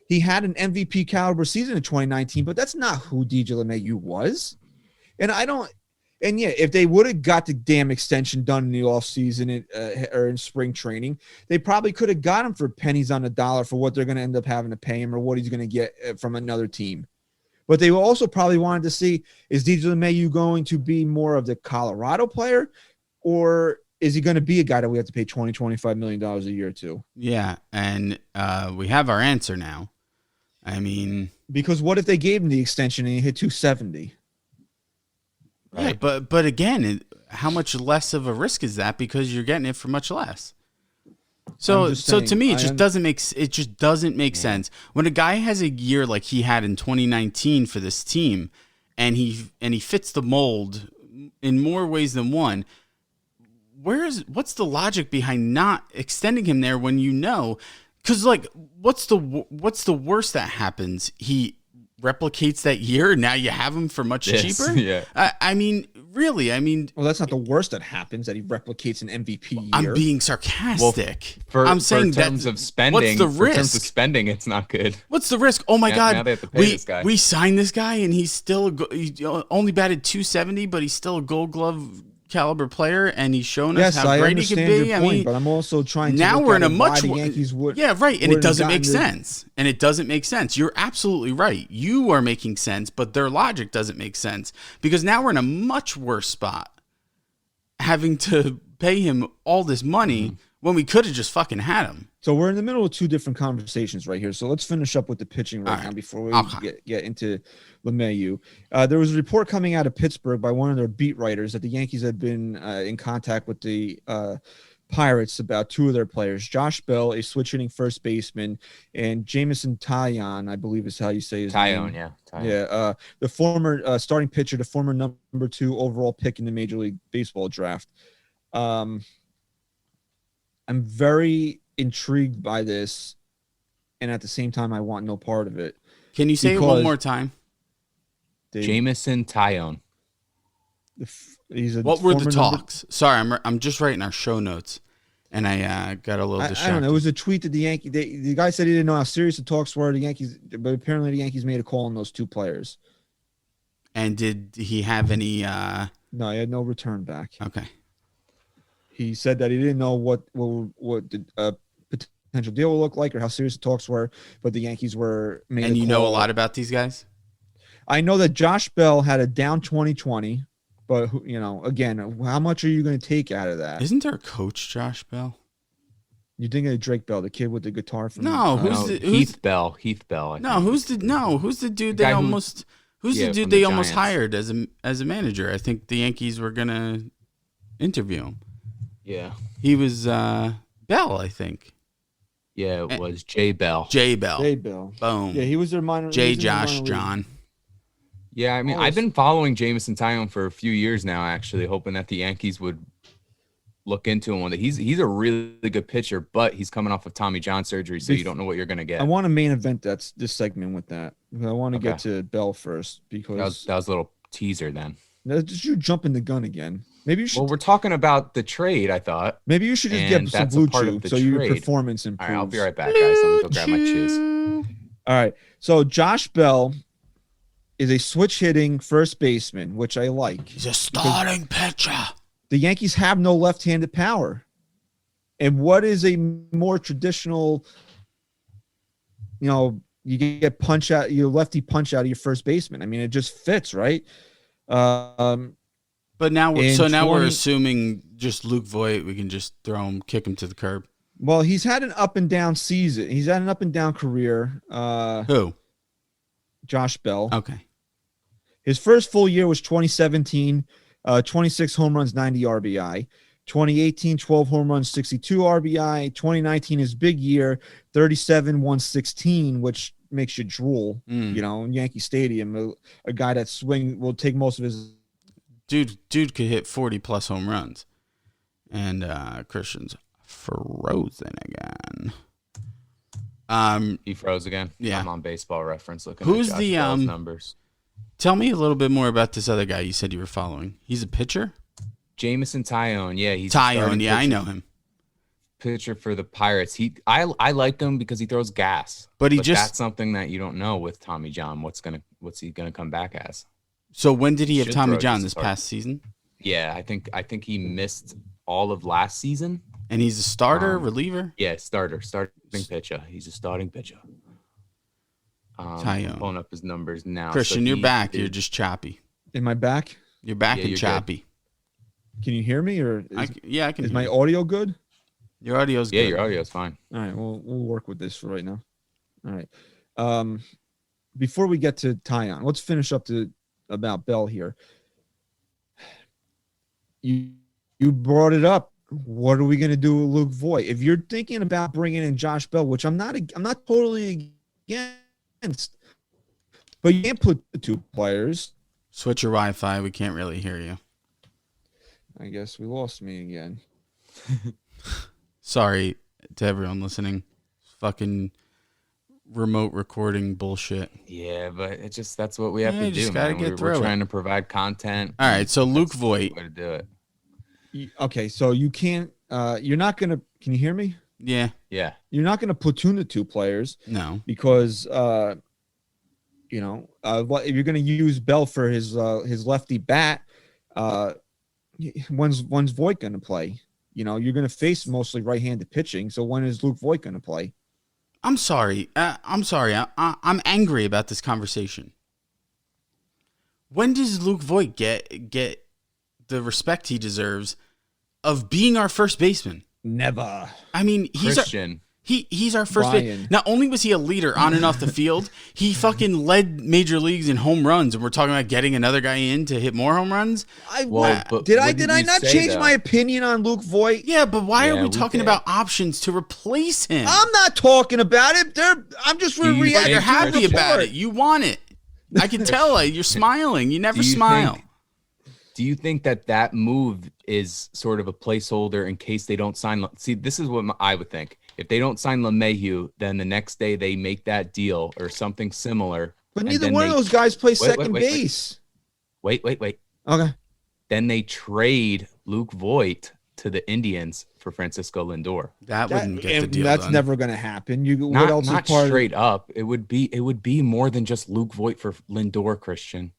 he had an MVP caliber season in 2019, but that's not who DJ LeMahieu was. And if they would have got the damn extension done in the offseason or in spring training, they probably could have got him for pennies on the dollar for what they're going to end up having to pay him or what he's going to get from another team. But they also probably wanted to see, is DJ LeMahieu going to be more of the Colorado player, or is he going to be a guy that we have to pay $20, $25 million a year to? Yeah, and we have our answer now. I mean, because what if they gave him the extension and he hit 270? Right, yeah, but again, how much less of a risk is that because you're getting it for much less? So to me, it just doesn't make sense when a guy has a year like he had in 2019 for this team, and he fits the mold in more ways than one. What's the logic behind not extending him there when you know? Because what's the worst that happens? He replicates that year. Now you have him for much cheaper. Yeah. I mean, really. I mean, well, that's not the worst that happens. That he replicates an MVP year. I'm being sarcastic. Well, I'm saying in terms of spending. What's the risk? In terms of spending, it's not good. What's the risk? Oh my God! Now they have to pay this guy. We signed this guy, and he's still he only batted .270, but he's still a Gold Glove caliber player, and he's shown us how great he can be. Your point, but I'm also trying to now we're in a much Yankees would, yeah, right, and it doesn't make sense. And it doesn't make sense. You're absolutely right. You are making sense, but their logic doesn't make sense because now we're in a much worse spot, having to pay him all this money when we could have just fucking had him. So we're in the middle of two different conversations right here. So let's finish up with the pitching right now before we get into LeMahieu. There was a report coming out of Pittsburgh by one of their beat writers that the Yankees had been in contact with the Pirates about two of their players, Josh Bell, a switch-hitting first baseman, and Jameson Taillon, I believe is how you say his name. Yeah, the former starting pitcher, the former number 2 overall pick in the Major League Baseball draft. I'm very intrigued by this, and at the same time, I want no part of it. Can you say it one more time? Jameson Taillon. What were the talks? Sorry, I'm just writing our show notes, and I got a little distracted. I don't know. It was a tweet that the guy said he didn't know how serious the talks were. The Yankees, but apparently the Yankees made a call on those two players. And did he have any? No, he had no return back. Okay. He said that he didn't know what the potential deal would look like or how serious the talks were, but the Yankees were made. And you know a lot about these guys? I know that Josh Bell had a down 2020, but again, how much are you going to take out of that? Isn't there a coach, Josh Bell? You thinking of Drake Bell, the kid with the guitar from? Heath Bell. I think. Who's the dude they almost? Who's the dude they almost hired as a manager? I think the Yankees were gonna interview him. Yeah. He was Bell, I think. Yeah, it was J Bell. J Bell. Boom. Yeah, he was their minor. Josh John. Yeah, I mean, I've been following Jameson Taillon for a few years now, actually, hoping that the Yankees would look into him. He's a really good pitcher, but he's coming off of Tommy John surgery, so you don't know what you're going to get. I want a main event that's this segment with that. I want to get to Bell first because that was a little teaser then. Just you jumping the gun again. Maybe you should. Well, we're talking about the trade, I thought. Maybe you should just get some Blue Chew so your performance improves. All right, I'll be right back, guys. Let me go grab my chews. All right. So Josh Bell is a switch hitting first baseman, which I like. He's a starting pitcher. The Yankees have no left-handed power. And what is a more traditional, you get your lefty punch out of your first baseman. I mean, it just fits, right? But now we're assuming just Luke Voit, we can just kick him to the curb. Well, he's had an up and down season. He's had an up and down career. Who? Josh Bell. Okay. His first full year was 2017, 26 home runs, 90 RBI. 2018, 12 home runs, 62 RBI. 2019, his big year, 37, 116, which makes you drool. In Yankee Stadium, a guy that will take most of his. Dude could hit 40 plus home runs, and Christian's frozen again. He froze again. Yeah, I'm on Baseball Reference looking. Who's at the numbers? Tell me a little bit more about this other guy you said you were following. He's a pitcher? Jameson Taillon. Yeah, he's Taillon. Yeah, I know him. Pitcher for the Pirates. I like him because he throws gas. But that's something that you don't know with Tommy John. What's he gonna come back as? So when did he have Tommy John this past season? Yeah, I think he missed all of last season. And he's a starter, reliever? Yeah, starting pitcher. He's a starting pitcher. Taillon. Pulling up his numbers now. Christian, you're back. You're just choppy. Am I back? You're back and choppy. Good. Can you hear me? I can. Is my audio good? Your audio's good. Yeah, your audio's fine. All right, we'll work with this for right now. All right. Before we get to Taillon, let's finish up about Bell here. You brought it up. What are we going to do with Luke Voit? If you're thinking about bringing in Josh Bell, which I'm not totally against, but you can't put the two players. Switch your Wi-Fi. We can't really hear you. I guess we lost me again. Sorry to everyone listening. Fucking remote recording bullshit. Yeah, but that's what we have to do, man. We're trying to provide content. All right, so Luke Voit. Way to do it. Okay, so you can't. You're not gonna. Can you hear me? Yeah. You're not gonna platoon the two players. No. Because if you're gonna use Bell for his lefty bat, when's Voit gonna play? You're gonna face mostly right-handed pitching. So when is Luke Voit gonna play? I'm sorry. I'm angry about this conversation. When does Luke Voit get the respect he deserves of being our first baseman? Never. I mean, he's our first baseman. Not only was he a leader on and off the field, he fucking led major leagues in home runs, and we're talking about getting another guy in to hit more home runs. Did I not change my opinion on Luke Voit? Yeah, but why are we talking about options to replace him? I'm not talking about it. I'm just reacting. You're happy about it. You want it. I can tell. You're smiling. You never smile. Do you think that move is sort of a placeholder in case they don't sign? See, this is what I would think. If they don't sign LeMahieu, then the next day they make that deal or something similar. But neither one of those guys plays second base. Wait. Okay. Then they trade Luke Voit to the Indians for Francisco Lindor. That wouldn't get the deal That's done. never going to happen. Not straight up. It would be more than just Luke Voit for Lindor, Christian.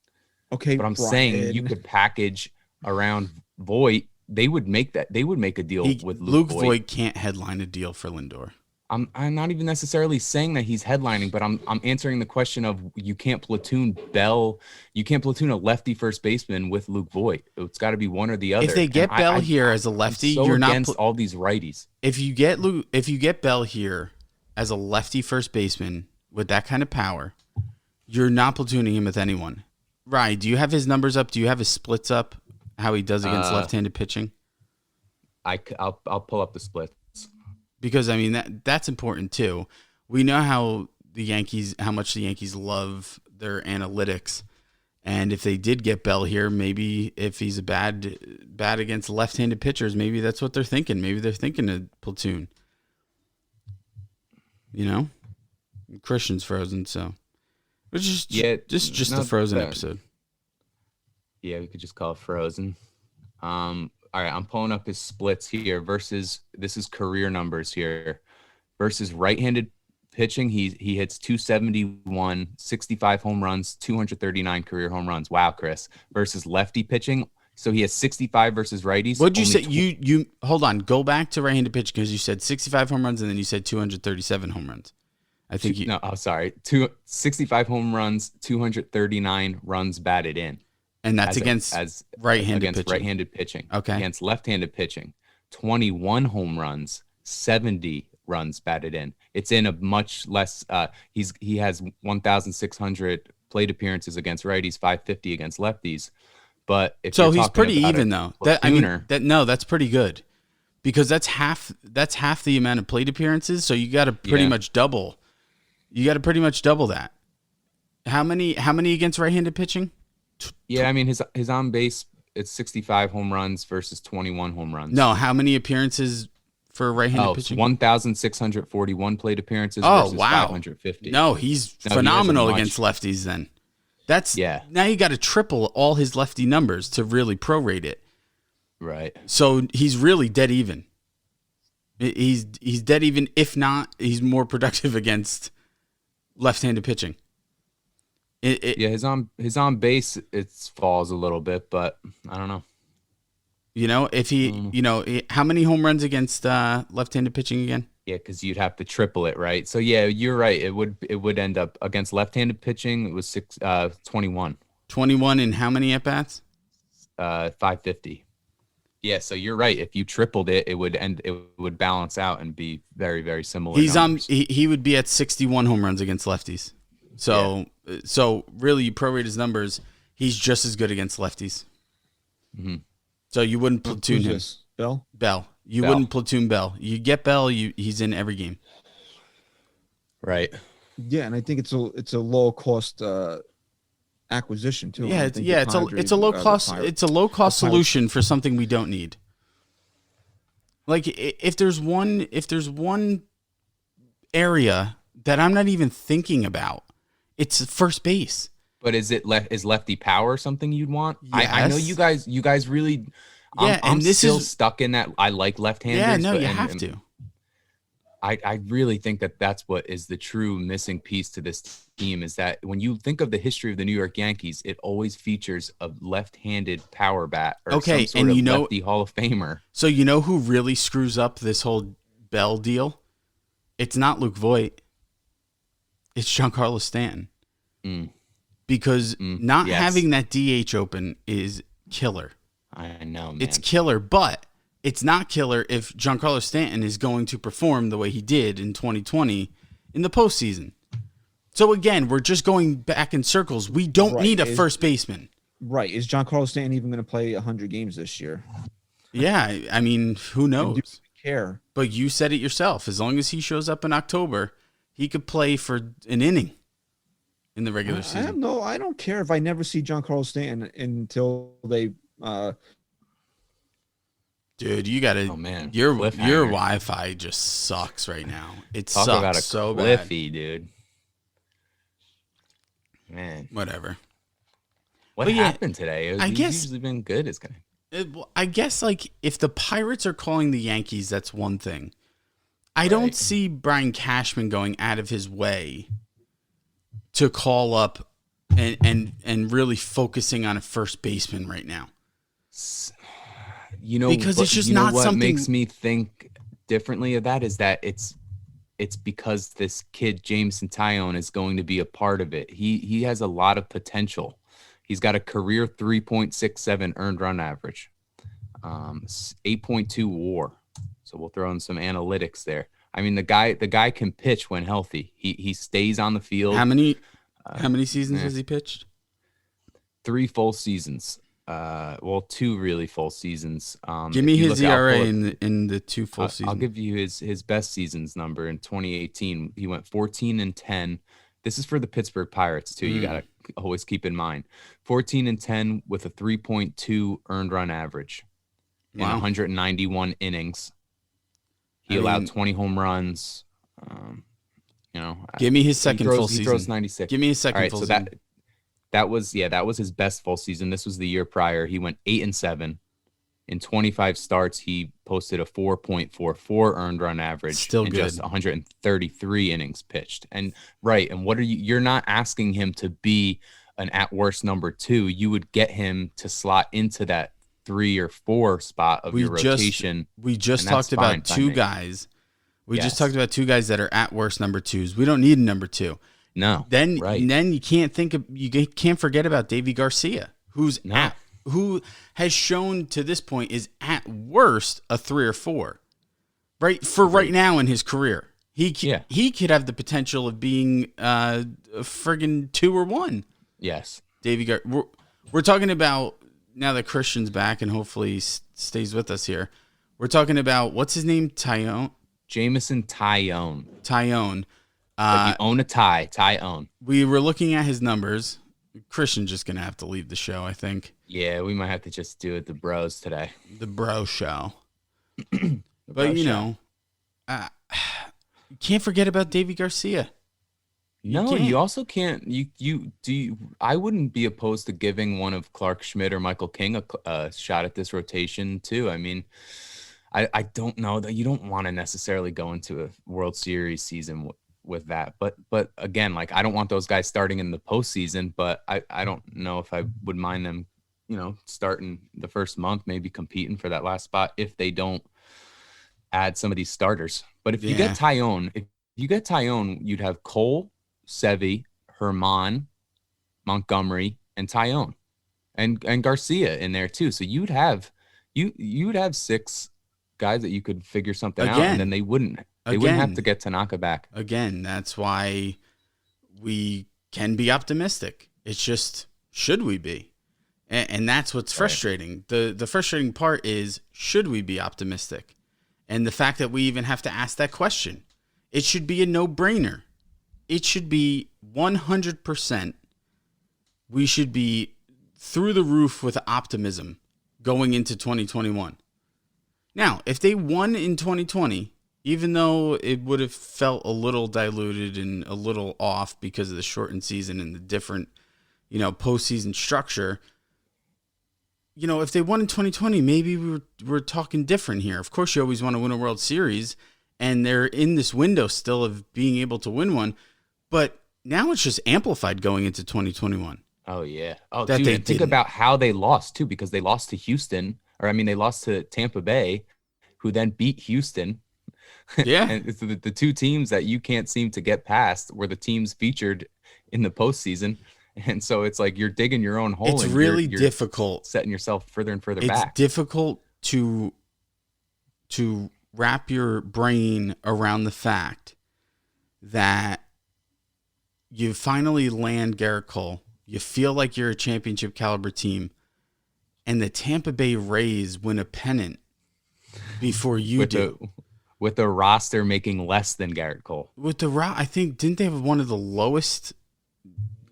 Okay, But I'm saying you could package around Voit. They would make that. They would make a deal with Luke Voit. Voit can't headline a deal for Lindor. I'm not even necessarily saying that he's headlining, but I'm answering the question of you can't platoon Bell. You can't platoon a lefty first baseman with Luke Voit. It's got to be one or the other. If they get Bell here as a lefty, I'm so you're not against all these righties. If you get Bell here as a lefty first baseman with that kind of power, you're not platooning him with anyone. Right? Do you have his numbers up? Do you have his splits up? How he does against left-handed pitching? I'll pull up the splits. Because I mean that's important too. We know how much the Yankees love their analytics, and if they did get Bell here, maybe if he's a bad against left-handed pitchers, maybe that's what they're thinking. Maybe they're thinking a platoon. You know, Christian's frozen, so it's just a frozen episode. Yeah, we could just call it frozen. All right, I'm pulling up his splits here versus this is career numbers here versus right-handed pitching. He hits 271, 65 home runs, 239 career home runs. Wow, Chris. Versus lefty pitching, so he has 65 versus righties. What'd you say? You hold on. Go back to right-handed pitching because you said 65 home runs and then you said 237 home runs. I think you. No, sorry. 65 home runs, 239 runs batted in. And that's against right-handed pitching. Okay. Against left-handed pitching, 21 home runs, 70 runs batted in. It's in a much less. He has 1,600 plate appearances against righties, 550 against lefties. But if so, he's pretty even though. That's pretty good because that's half the amount of plate appearances. So you got to pretty much double. You got to pretty much double that. How many against right-handed pitching? Yeah, I mean his on base, it's 65 home runs versus 21 home runs. No, how many appearances for right-handed pitching? 1,641 plate appearances versus 550. No, he's phenomenal against lefties then. Now you got to triple all his lefty numbers to really prorate it. Right. So he's really dead even. He's dead even. If not, he's more productive against left-handed pitching. His on base it falls a little bit, but I don't know. You know, if how many home runs against left-handed pitching again? Yeah, because you'd have to triple it, right? So yeah, you're right. It would end up against left-handed pitching. It was 21. 21 in how many at bats? 550. Yeah, so you're right. If you tripled it, it would balance out and be very, very similar. He would be at 61 home runs against lefties. So really, you prorate his numbers. He's just as good against lefties. Mm-hmm. So you wouldn't platoon him. Bell. You wouldn't platoon Bell. You get Bell. He's in every game. Right. Yeah, and I think it's a low cost acquisition too. Yeah, it's a low cost solution for something we don't need. Like if there's one area that I'm not even thinking about, it's first base. But is lefty power something you'd want? Yes. I know you guys really. Yeah, I'm still stuck in that. I like left-handers. Yeah, no, you have to. I really think that's what is the true missing piece to this team is that when you think of the history of the New York Yankees, it always features a left-handed power bat or some sort of lefty Hall of Famer. So you know who really screws up this whole Bell deal? It's not Luke Voit. It's Giancarlo Stanton. Because having that DH open is killer. I know, man. It's killer, but it's not killer if Giancarlo Stanton is going to perform the way he did in 2020 in the postseason. So again, we're just going back in circles. We don't need a first baseman. Right. Is Giancarlo Stanton even going to play 100 games this year? Yeah, I mean, who knows? Do you care? But you said it yourself. As long as he shows up in October, he could play for an inning in the regular season. I don't care if I never see Giancarlo Stanton until they Dude, you gotta. Oh man, your Wi-Fi just sucks right now. It sucks about a so cliffy, bad, dude. Man, whatever. What happened today? He's usually been good. It's kind of. I guess like if the Pirates are calling the Yankees, that's one thing. I don't see Brian Cashman going out of his way to call up and really focusing on a first baseman right now. Because it's just not what something makes me think differently of that is that it's because this kid Jameson Tyone is going to be a part of it. He has a lot of potential. He's got a career 3.67 earned run average, 8.2 WAR. So we'll throw in some analytics there. I mean, the guy can pitch when healthy. He stays on the field. How many seasons has he pitched? 3 full seasons. 2 really full seasons. Give me his ERA in the 2 full seasons. I'll give you his best seasons number in 2018. He went 14-10. This is for the Pittsburgh Pirates too. You gotta always keep in mind 14-10 with a 3.2 earned run average in 191 innings. He allowed 20 home runs. Give me his second full season. He throws 96. Give me his second full season. That was his best full season. This was the year prior. He went 8-7. In 25 starts, he posted a 4.44 earned run average. Still in good. Just 133 innings pitched. And what are you're not asking him to be an at worst number 2. You would get him to slot into that 3 or 4 spot of your rotation. We just talked about 2 guys. Just talked about 2 guys that are at worst number 2s. We don't need a number 2. No. Then you can't forget about Davy Garcia, who has shown to this point is at worst a 3 or 4. Right for right now in his career. He could have the potential of being a friggin' 2 or 1. Yes. Davy Garcia. We're talking about now that Christian's back and hopefully he stays with us here. We're talking about what's his name? Jameson Tyone. Like you own a Tyone. We were looking at his numbers. Christian's just gonna have to leave the show, I think. Yeah, we might have to just do it the bros today. The bro show. But you can't forget about Davy Garcia. You also can't. I wouldn't be opposed to giving one of Clark Schmidt or Michael King a shot at this rotation too. I mean, I don't know that you don't want to necessarily go into a World Series season with that, but again, like I don't want those guys starting in the postseason, but I don't know if I would mind them, starting the first month, maybe competing for that last spot if they don't add some of these starters. But if you get Tyone, you'd have Cole, Sevy, Herman, Montgomery, and Tyone, and Garcia in there too. So you'd have 6 guys that you could figure something out, and then they wouldn't have to get Tanaka back. Again, that's why we can be optimistic. It's just, should we be? And that's what's frustrating. The frustrating part is, should we be optimistic? And the fact that we even have to ask that question. It should be a no-brainer. It should be 100%. We should be through the roof with optimism going into 2021. Now, if they won in 2020, even though it would have felt a little diluted and a little off because of the shortened season and the different, postseason structure, if they won in 2020, maybe we're talking different here. Of course, you always want to win a World Series, and they're in this window still of being able to win one. But now it's just amplified going into 2021. Oh, yeah. Oh, dude, think about how they lost, too, because they lost to Houston. They lost to Tampa Bay, who then beat Houston. Yeah. And it's the 2 teams that you can't seem to get past were the teams featured in the postseason. And so it's like you're digging your own hole. It's really difficult. Setting yourself further and further back. It's difficult to wrap your brain around the fact that you finally land Garrett Cole. You feel like you're a championship caliber team. And the Tampa Bay Rays win a pennant before you do. With the roster making less than Garrett Cole. I think, didn't they have one of the lowest?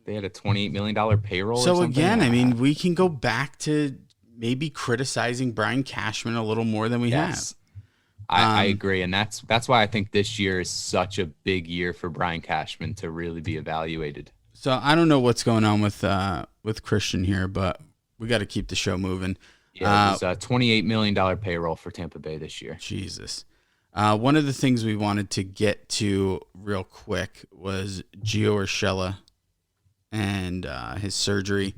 They had a $28 million payroll. So or something? again, we can go back to maybe criticizing Brian Cashman a little more than we have. I agree. And that's why I think this year is such a big year for Brian Cashman to really be evaluated. So I don't know what's going on with Christian here, but we got to keep the show moving. Yeah, it was a $28 million payroll for Tampa Bay this year. Jesus. One of the things we wanted to get to real quick was Gio Urshela and his surgery.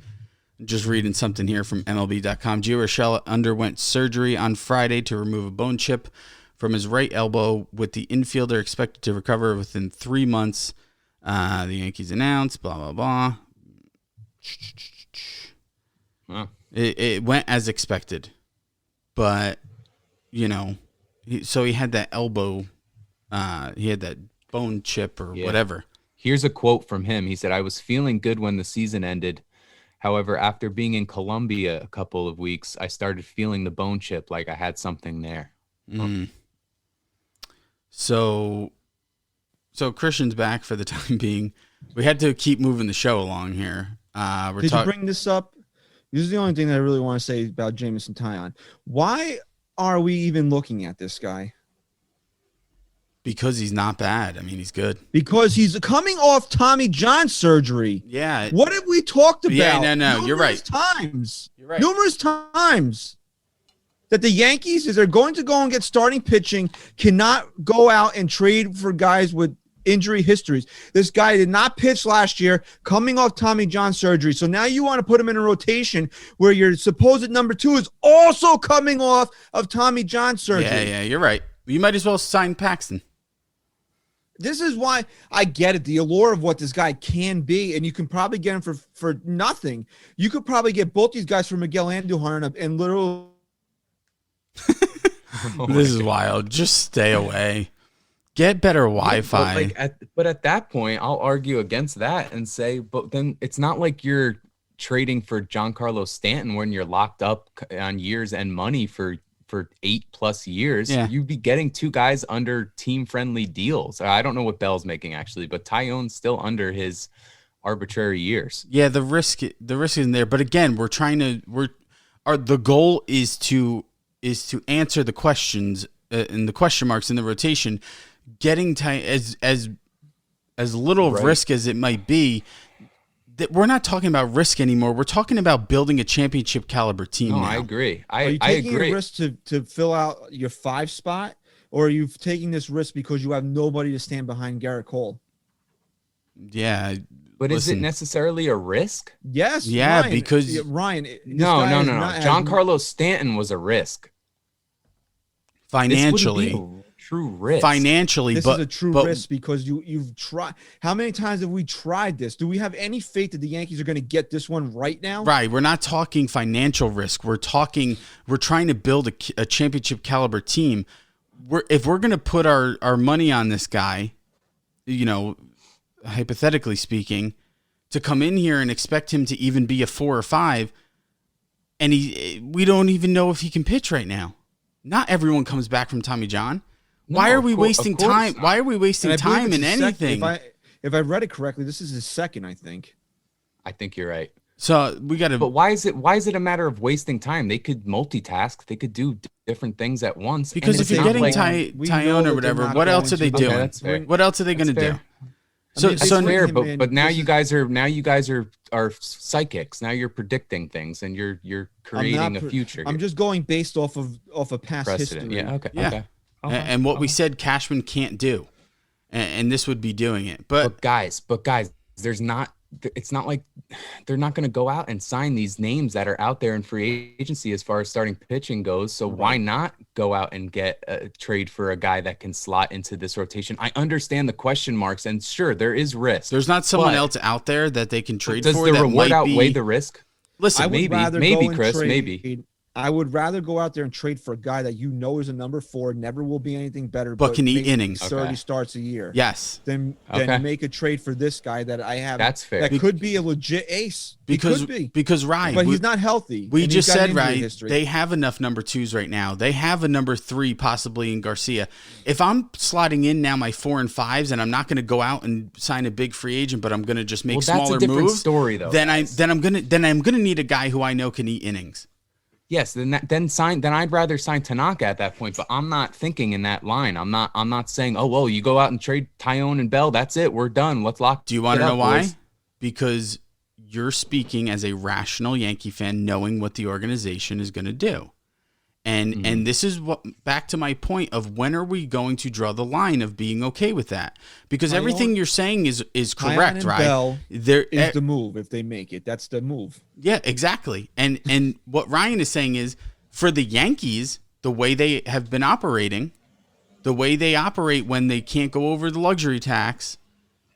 Just reading something here from MLB.com. Gio Urshela underwent surgery on Friday to remove a bone chip from his right elbow, with the infielder expected to recover within 3 months. The Yankees announced, blah, blah, blah. Huh. It went as expected. But, so he had that elbow, he had that bone chip or whatever. Here's a quote from him. He said, "I was feeling good when the season ended. However, after being in Colombia a couple of weeks, I started feeling the bone chip like I had something there." Mm. So Christian's back for the time being. We had to keep moving the show along here. Did you bring this up? This is the only thing that I really want to say about Jameson Taillon. Why are we even looking at this guy? Because he's not bad. I mean, he's good. Because he's coming off Tommy John surgery. Yeah. What have we talked about? Yeah, no, you're right. Numerous times that the Yankees, if they're going to go and get starting pitching, cannot go out and trade for guys with injury histories. This guy did not pitch last year, coming off Tommy John surgery. So now you want to put him in a rotation where your supposed number 2 is also coming off of Tommy John surgery. Yeah, you're right. You might as well sign Paxton. This is why I get it, the allure of what this guy can be, and you can probably get him for nothing. You could probably get both these guys for Miguel Andujar and literally. This is wild. Just stay away. Get better Wi-Fi. But at that point, I'll argue against that and say, but then it's not like you're trading for Giancarlo Stanton when you're locked up on years and money for 8+ years. Yeah. You'd be getting 2 guys under team-friendly deals. I don't know what Bell's making actually, but Taillon's still under his arbitrary years. Yeah, the risk isn't there. But again, the goal is to answer the questions and the question marks in the rotation, getting as little of risk as it might be. That we're not talking about risk anymore. We're talking about building a championship caliber team. No, now. I agree. Are you taking a risk to fill out your 5 spot, or are you taking this risk because you have nobody to stand behind Garrett Cole? Yeah. But is it necessarily a risk? Yes. Yeah, Ryan, because Ryan. No. Giancarlo Stanton was a risk. Financially. This wouldn't be a true risk. Financially, this is a true risk because you've tried. How many times have we tried this? Do we have any faith that the Yankees are going to get this one right now? Right. We're not talking financial risk. We're trying to build a championship caliber team. If we're going to put our money on this guy, hypothetically speaking, to come in here and expect him to even be a 4 or 5, and we don't even know if he can pitch right now. Not everyone comes back from Tommy John. Why are we wasting time? Why are we wasting time in anything? If I read it correctly, this is his second, I think. I think you're right. So we got to. But why is it a matter of wasting time? They could multitask. They could do different things at once. Because if you're getting Taillon or whatever, what else are they doing? What else are they going to do? It's fair, but now you guys are psychics. Now you're predicting things and you're creating a future. I'm just going based off of a past precedent. history. Yeah. Okay. Yeah. Okay. And what we said Cashman can't do, and this would be doing it. But guys, it's not like they're not going to go out and sign these names that are out there in free agency as far as starting pitching goes. So why not go out and get a trade for a guy that can slot into this rotation? I understand the question marks, and sure, there is risk. There's not someone else out there that they can trade for. Does the reward outweigh the risk? Listen, maybe, Chris, maybe. I would rather go out there and trade for a guy that is a number 4, never will be anything better, but can eat innings, 30 starts a year. Yes. Then make a trade for this guy that I have. That's fair. That could be a legit ace. Because Ryan, but he's not healthy. We just said, Ryan, they have enough number 2s right now. They have a number 3 possibly in Garcia. If I'm slotting in now my 4 and 5s, and I'm not going to go out and sign a big free agent, but I'm going to just make smaller that's a different moves. Story though. Then I'm going to need a guy who I know can eat innings. Yes, then I'd rather sign Tanaka at that point, but I'm not thinking in that line. I'm not saying, oh well, you go out and trade Taillon and Bell. That's it. We're done. Let's lock. Do you want to know why? Because you're speaking as a rational Yankee fan, knowing what the organization is going to do, And this is what, back to my point of when are we going to draw the line of being okay with that? Because everything you're saying is correct, right? Bell There is the move if they make it. That's the move. Yeah, exactly. And what Ryan is saying is for the Yankees, the way they have been operating, the way they operate when they can't go over the luxury tax,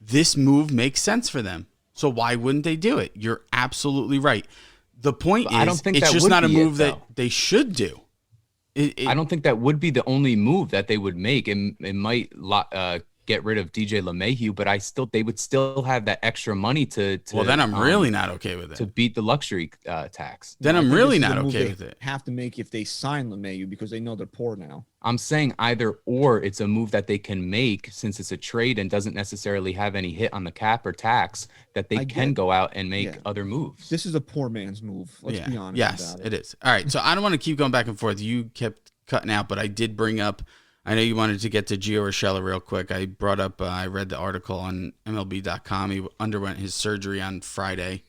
this move makes sense for them. So why wouldn't they do it? You're absolutely right. The point is, I don't think it's that just would not a be move it, that they should do. I don't think that would be the only move that they would make. It might get rid of DJ LeMahieu, but they would still have that extra money to well, then I'm really not okay with it. To beat the luxury tax. Then I'm really not okay with it. Have to make if they sign LeMahieu because they know they're poor now. I'm saying either or. It's a move that they can make since it's a trade and doesn't necessarily have any hit on the cap or tax, that they can go out and make other moves. This is a poor man's move. Let's be honest. Yes, about it is. All right, so I don't want to keep going back and forth. You kept cutting out, but I did bring up. I know you wanted to get to Gio Urshela real quick. I brought up. I read the article on MLB.com. He underwent his surgery on Friday.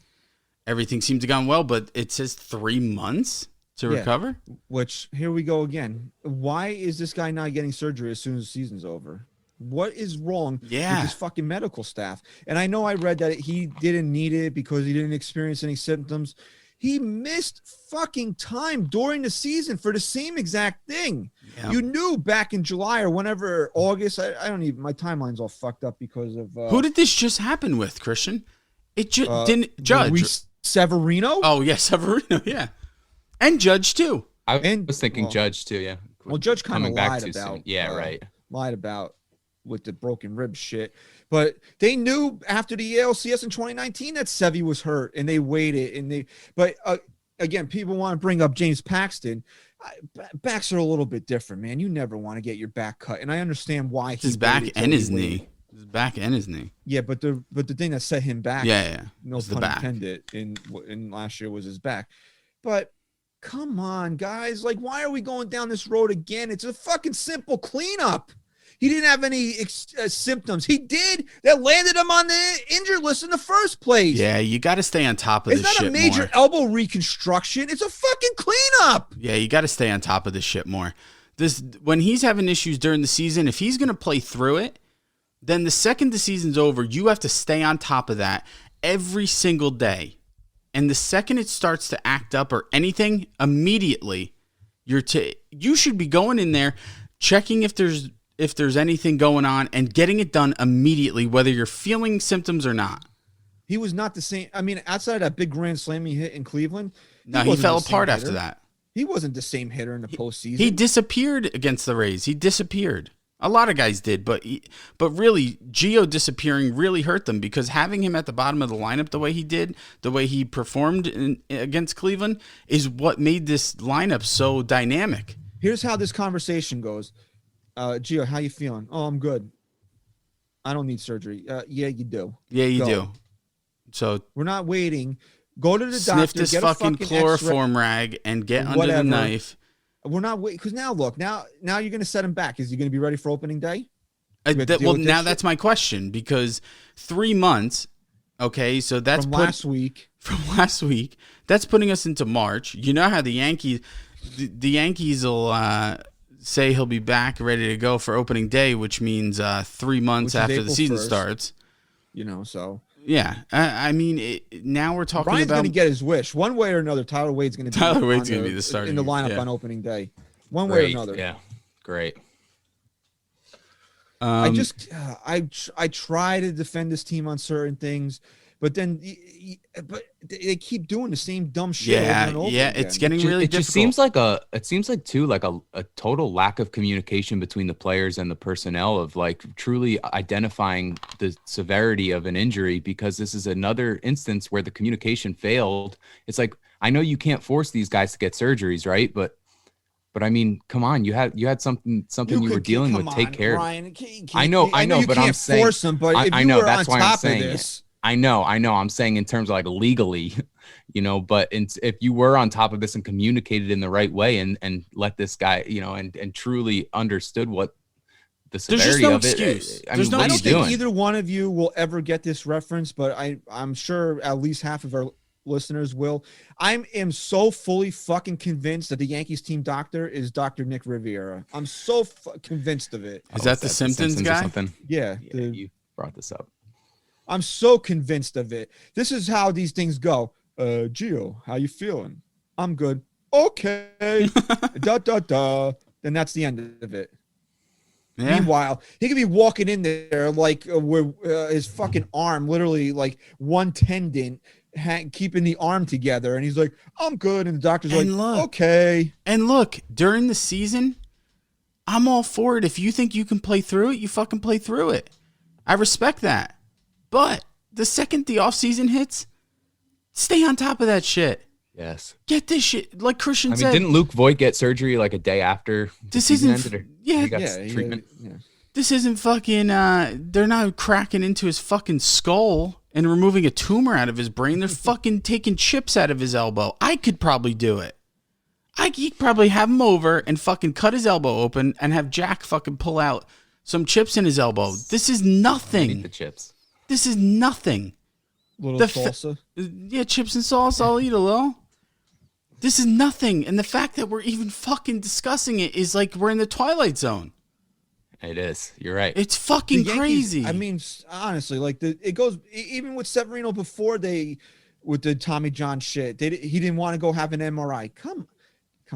Everything seemed to have gone well, but it says 3 months to recover. Which, here we go again. Why is this guy not getting surgery as soon as the season's over? What is wrong with his fucking medical staff? And I know I read that he didn't need it because he didn't experience any symptoms. He missed fucking time during the season for the same exact thing. Yep. You knew back in July or whenever, August. I don't even, my timeline's all fucked up because of. Who did this just happen with, Christian? It just didn't Judge. Severino? Oh, yeah, Severino, yeah. And Judge, too. I was thinking Judge, too, yeah. Well, Judge kind of lied about. Soon. Yeah, right. Lied about with the broken rib shit. But they knew after the ALCS in 2019 that Sevy was hurt, and they waited. But again, people want to bring up James Paxton. Backs are a little bit different, man. You never want to get your back cut, and I understand why. His back and his knee. His back and his knee. Yeah, but the thing that set him back. No pun intended. In last year was his back. But come on, guys. Like, why are we going down this road again? It's a fucking simple cleanup. He didn't have any symptoms. He did. That landed him on the injured list in the first place. Yeah, you got to stay on top of this shit more. It's not a major elbow reconstruction. It's a fucking cleanup. Yeah, you got to stay on top of this shit more. When he's having issues during the season, if he's going to play through it, then the second the season's over, you have to stay on top of that every single day. And the second it starts to act up or anything, immediately, you should be going in there, checking if there's anything going on and getting it done immediately, whether you're feeling symptoms or not. He was not the same. I mean, outside of that big grand slam he hit in Cleveland. No, he fell apart after that. He wasn't the same hitter in the postseason. He disappeared against the Rays. He disappeared. A lot of guys did, but really, Gio disappearing really hurt them because having him at the bottom of the lineup the way he did, the way he performed against Cleveland, is what made this lineup so dynamic. Here's how this conversation goes. Gio, how you feeling? Oh, I'm good. I don't need surgery. Yeah, you do. Yeah, you do. So we're not waiting. Go to the doctor. Sniff this fucking chloroform X-ray, rag and get under the knife. We're not waiting because now look, now you're going to set him back. Is he going to be ready for opening day? Well, now that's my question because 3 months. Okay, so that's from last week. From last week, that's putting us into March. You know how the Yankees will say he'll be back, ready to go for opening day, which means 3 months after the season starts. You know, so. Yeah, I mean, now we're talking Brian's about... going to get his wish. One way or another, Tyler Wade's going to be the starter in the lineup on opening day. One way or another. Yeah, great. I try to defend this team on certain things, but then they keep doing the same dumb shit over and over again. It's getting really difficult. It seems like too like a total lack of communication between the players and the personnel of like truly identifying the severity of an injury, because this is another instance where the communication failed. It's like, I know you can't force these guys to get surgeries, right? But I mean, come on, you had something you were dealing with. Take care. Brian, I know, but I'm saying force them. But if you were on top of this. I know. I'm saying in terms of like legally, you know, but if you were on top of this and communicated in the right way and let this guy, you know, and truly understood what the severity of it. I mean, I don't think either one of you will ever get this reference, but I'm sure at least half of our listeners will. I am so fully fucking convinced that the Yankees team doctor is Dr. Nick Riviera. I'm so convinced of it. Is that the Simpsons guy? or something? Yeah. You brought this up. I'm so convinced of it. This is how these things go. Gio, how you feeling? I'm good. Okay. Then that's the end of it. Yeah. Meanwhile, he could be walking in there like with his fucking arm, literally like one tendon, keeping the arm together. And he's like, I'm good. And the doctor's okay. And look, during the season, I'm all for it. If you think you can play through it, you fucking play through it. I respect that. But the second the offseason hits, stay on top of that shit. Yes. Get this shit. Like Christian said. Didn't Luke Voigt get surgery like a day after this season isn't ended? Yeah. He got treatment. Yeah. This isn't fucking, they're not cracking into his fucking skull and removing a tumor out of his brain. They're fucking taking chips out of his elbow. I could probably do it. I could probably have him over and fucking cut his elbow open and have Jack fucking pull out some chips in his elbow. This is nothing. Eat the chips. This is nothing. Little salsa. Yeah, chips and sauce. I'll eat a little. This is nothing. And the fact that we're even fucking discussing it is like we're in the Twilight Zone. It is. You're right. It's fucking Yankees, crazy. I mean, honestly, like it goes even with Severino before with the Tommy John shit. He didn't want to go have an MRI. Come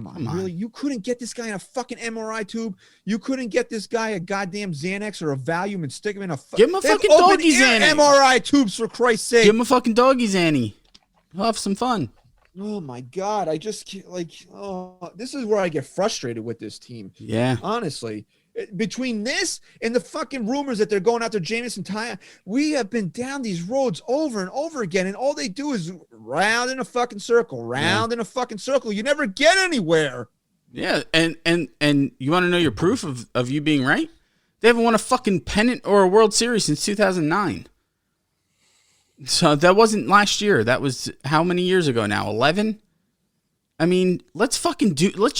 on, really? You couldn't get this guy in a fucking MRI tube. You couldn't get this guy a goddamn Xanax or a Valium and stick him in a. Give him a fucking doggy Xanny. MRI tubes, for Christ's sake. Give him a fucking doggy Xanny. He'll have some fun. Oh my God! I just can't, this is where I get frustrated with this team. Yeah, honestly. Between this and the fucking rumors that they're going after Jamison Taya, we have been down these roads over and over again, and all they do is round in a fucking circle, in a fucking circle. You never get anywhere. Yeah, and you want to know your proof of you being right? They haven't won a fucking pennant or a World Series since 2009. So that wasn't last year. That was how many years ago now? 11? I mean, let's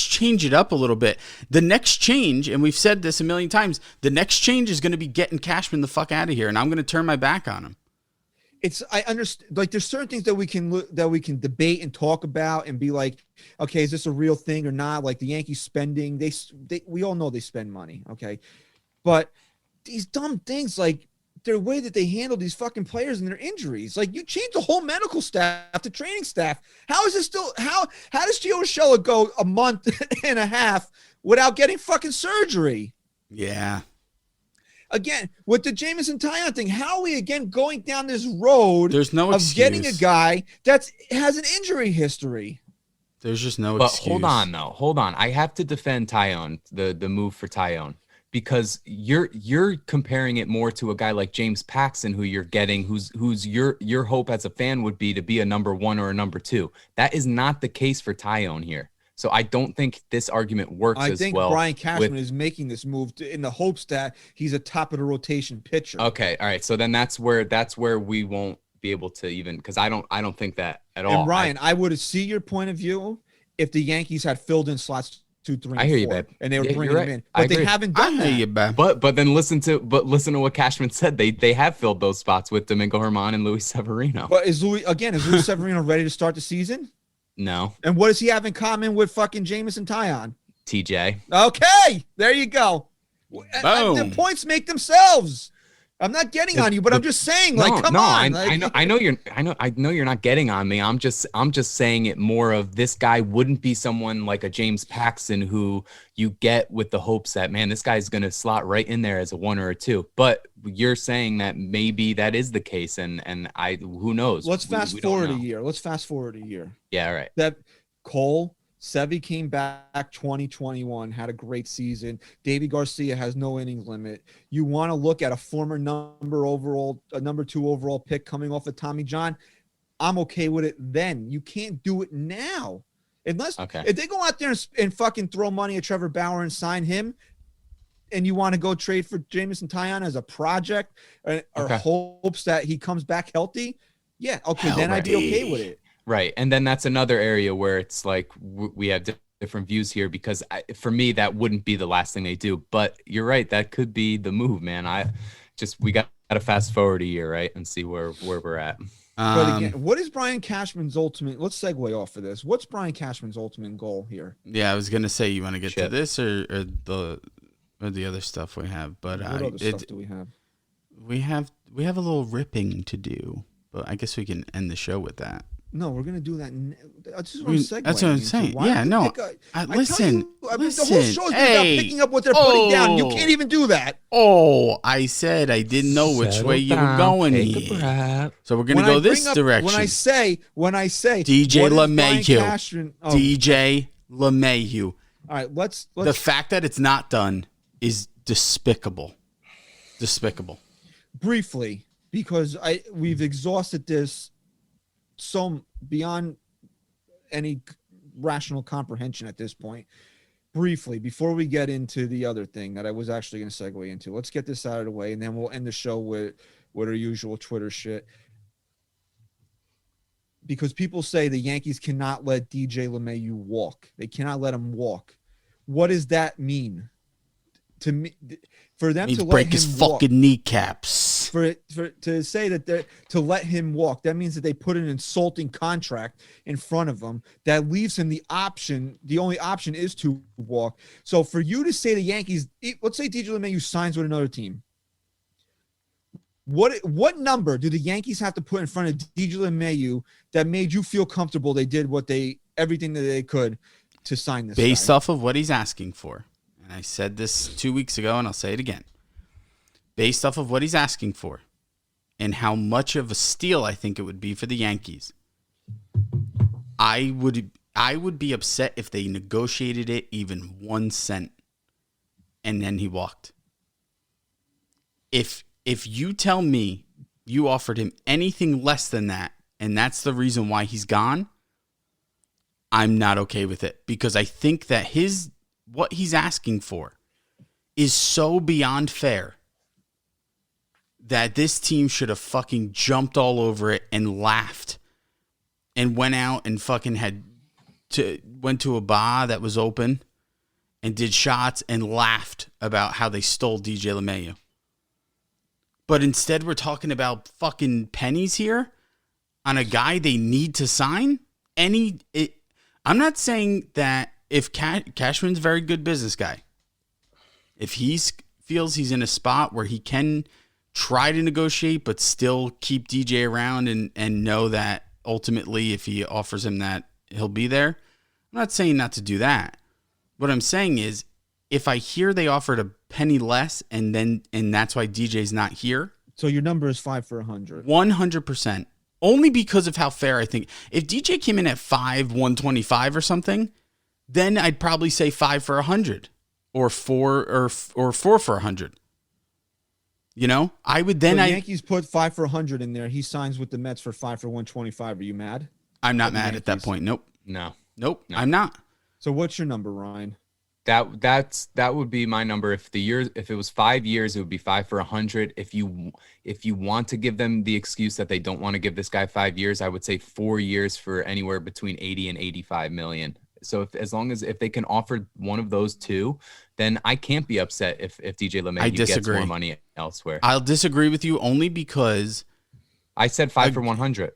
change it up a little bit. The next change, and we've said this a million times, the next change is going to be getting Cashman the fuck out of here, and I'm going to turn my back on him. I understand, like, there's certain things that we can debate and talk about and be like, okay, is this a real thing or not? Like the Yankees spending, we all know they spend money, okay? But these dumb things, like their way that they handle these fucking players and their injuries, like you change the whole medical staff, the training staff. How is it still, how does Gio Urshela go a month and a half without getting fucking surgery? Yeah. Again, with the Jamison Tyon thing, how are we again going down this road There's no of excuse. getting a guy that has an injury history? There's just no but excuse. Hold on. I have to defend Tyone, the move for Tyone, because you're comparing it more to a guy like James Paxton, who you're getting, who's your hope as a fan would be to be a number 1 or a number 2. That is not the case for Tyone here. So I don't think this argument works as well. I think Brian Cashman is making this move in the hopes that he's a top of the rotation pitcher. Okay, all right. So then that's where we won't be able to even, because I don't think that at all. And Ryan, I would see your point of view if the Yankees had filled in slots 2, 3, and 4. I hear you, babe. And they were bringing him in, but they haven't done that. I hear you, babe. But then listen to what Cashman said. They have filled those spots with Domingo Germán and Luis Severino. But is Luis Severino ready to start the season? No. And what does he have in common with fucking Jamison Tyon? TJ. Okay, there you go. Boom. The points make themselves. I'm not getting on you, but I'm just saying, come on. I know you're not getting on me. I'm just saying it more of this guy wouldn't be someone like a James Paxton who you get with the hopes that, man, this guy's going to slot right in there as a 1 or a 2. But you're saying that maybe that is the case, and who knows? Let's fast forward a year. Yeah, all right. That Cole, Sevy came back 2021, had a great season. Davy Garcia has no innings limit. You want to look at a former number 2 overall pick coming off of Tommy John. I'm okay with it then. You can't do it now. If they go out there and fucking throw money at Trevor Bauer and sign him, and you want to go trade for Jamison Tyon as a project or hopes that he comes back healthy, yeah, okay, then I'd be okay with it. Right. And then that's another area where it's like we have different views here, because for me, that wouldn't be the last thing they do. But you're right. That could be the move, man. just we got to fast forward a year, right, and see where we're at. But again, what is Brian Cashman's ultimate? Let's segue off of this. What's Brian Cashman's ultimate goal here? Yeah, I was gonna say, you want to get to this or the other stuff we have, but what other stuff do we have? We have a little ripping to do, but I guess we can end the show with that. No, we're gonna do that. That's what I'm saying. Yeah, no. Listen, the whole show's been about picking up what they're putting down. You can't even do that. Oh, I said I didn't know which way you were going here. So we're gonna go this direction. When I say DJ LeMahieu, DJ LeMahieu. All right, let's. The fact that it's not done is despicable. Despicable. Briefly, because we've exhausted this so beyond any rational comprehension at this point. Briefly, before we get into the other thing that I was actually going to segue into, let's get this out of the way, and then we'll end the show with our usual Twitter shit. Because people say the Yankees cannot let DJ LeMahieu walk. They cannot let him walk. What does that mean? To me, for them to break his fucking kneecaps. To say that to let him walk, that means that they put an insulting contract in front of him that leaves him the option. The only option is to walk. So for you to say the Yankees, let's say DJ LeMahieu signs with another team. What number do the Yankees have to put in front of DJ LeMahieu that made you feel comfortable they did everything that they could to sign this based guy? off of what he's asking for? And I said this 2 weeks ago, and I'll say it again. Based off of what he's asking for and how much of a steal I think it would be for the Yankees, I would be upset if they negotiated it even 1 cent and then he walked. If you tell me you offered him anything less than that, and that's the reason why he's gone, I'm not okay with it, because I think that what he's asking for is so beyond fair that this team should have fucking jumped all over it and laughed and went out and fucking went to a bar that was open and did shots and laughed about how they stole DJ LeMahieu. But instead we're talking about fucking pennies here on a guy they need to sign. I'm not saying that if Cashman's a very good business guy, if he feels he's in a spot where he can try to negotiate but still keep DJ around and know that ultimately if he offers him that, he'll be there, I'm not saying not to do that. What I'm saying is if I hear they offered a penny less and that's why DJ's not here. So your number is 5 for 100. 100%. Only because of how fair I think. If DJ came in at 125 or something, then I'd probably say 5 for 100 or 4 for 100. You know, I would then. So the Yankees put 5 for 100 in there. He signs with the Mets for 5 for 125. Are you mad? I'm not mad at that point. Nope. No, I'm not. So what's your number, Ryan? That would be my number. If it was 5 years, it would be 5 for 100. If you want to give them the excuse that they don't want to give this guy 5 years, I would say 4 years for anywhere between 80 and 85 million. So if they can offer one of those two, then I can't be upset if DJ LeMahieu gets more money elsewhere. I'll disagree with you only because I said 5 for 100.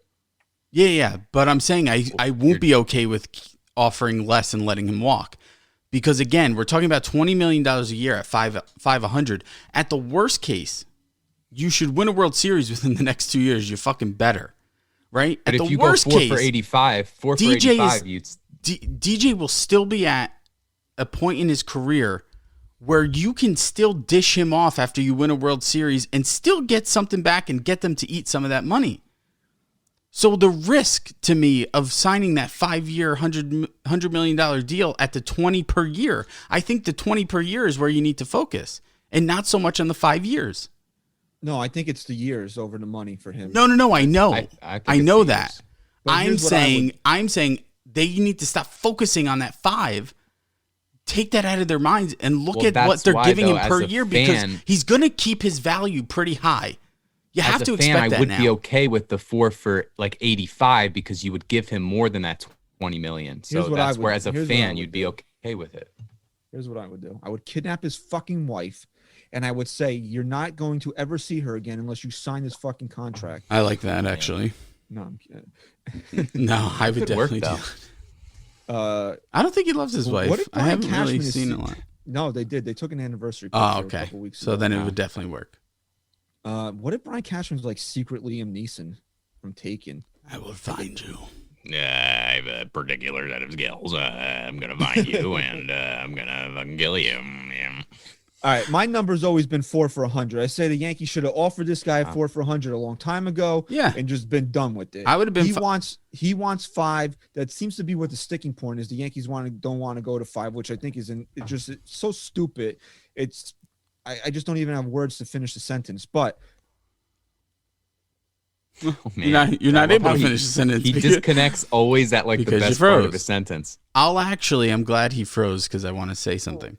Yeah, but I'm saying I won't be okay with offering less and letting him walk. Because again, we're talking about $20 million a year at 500. At the worst case, you should win a World Series within the next 2 years. You're fucking better, right? But at if the you worst go 4 case, for 85, DJ will still be at a point in his career where you can still dish him off after you win a World Series and still get something back and get them to eat some of that money. So the risk to me of signing that 5-year, $100 million deal at the 20 per year, I think the 20 per year is where you need to focus and not so much on the 5 years. No, I think it's the years over the money for him. No, I know. I know that. I'm saying they need to stop focusing on that 5. Take that out of their minds and look at what they're giving him per year because he's going to keep his value pretty high. You have to expect that now. I would be okay with the 4 for like 85 because you would give him more than that 20 million. So that's where as a fan, you'd be okay with it. Here's what I would do. I would kidnap his fucking wife and I would say you're not going to ever see her again unless you sign this fucking contract. I like that actually. No, I'm kidding. No, I would Could work, definitely do. though. I don't think he loves his wife. What if I Brian haven't really Cashman is seen a lot. No, they did. They took an anniversary Oh, picture a okay. couple weeks So ago. then it would definitely work. What if Brian Cashman's like secret Liam Neeson from Taken? I will find you. I have a particular set of skills. I'm gonna find you, and I'm gonna fucking kill you. Yeah. All right, my number's always been 4 for 100. I say the Yankees should have offered this guy 4 for 100 a long time ago, Yeah. and just been done with it. I would have been. He wants 5. That seems to be what the sticking point is. The Yankees don't want to go to 5, which I think is it's so stupid. It's I just don't even have words to finish the sentence. But Oh, man. You're not I love able how to finish the sentence. He disconnects always at like the Because you best part of froze. a sentence. I'm glad he froze because I want to say something.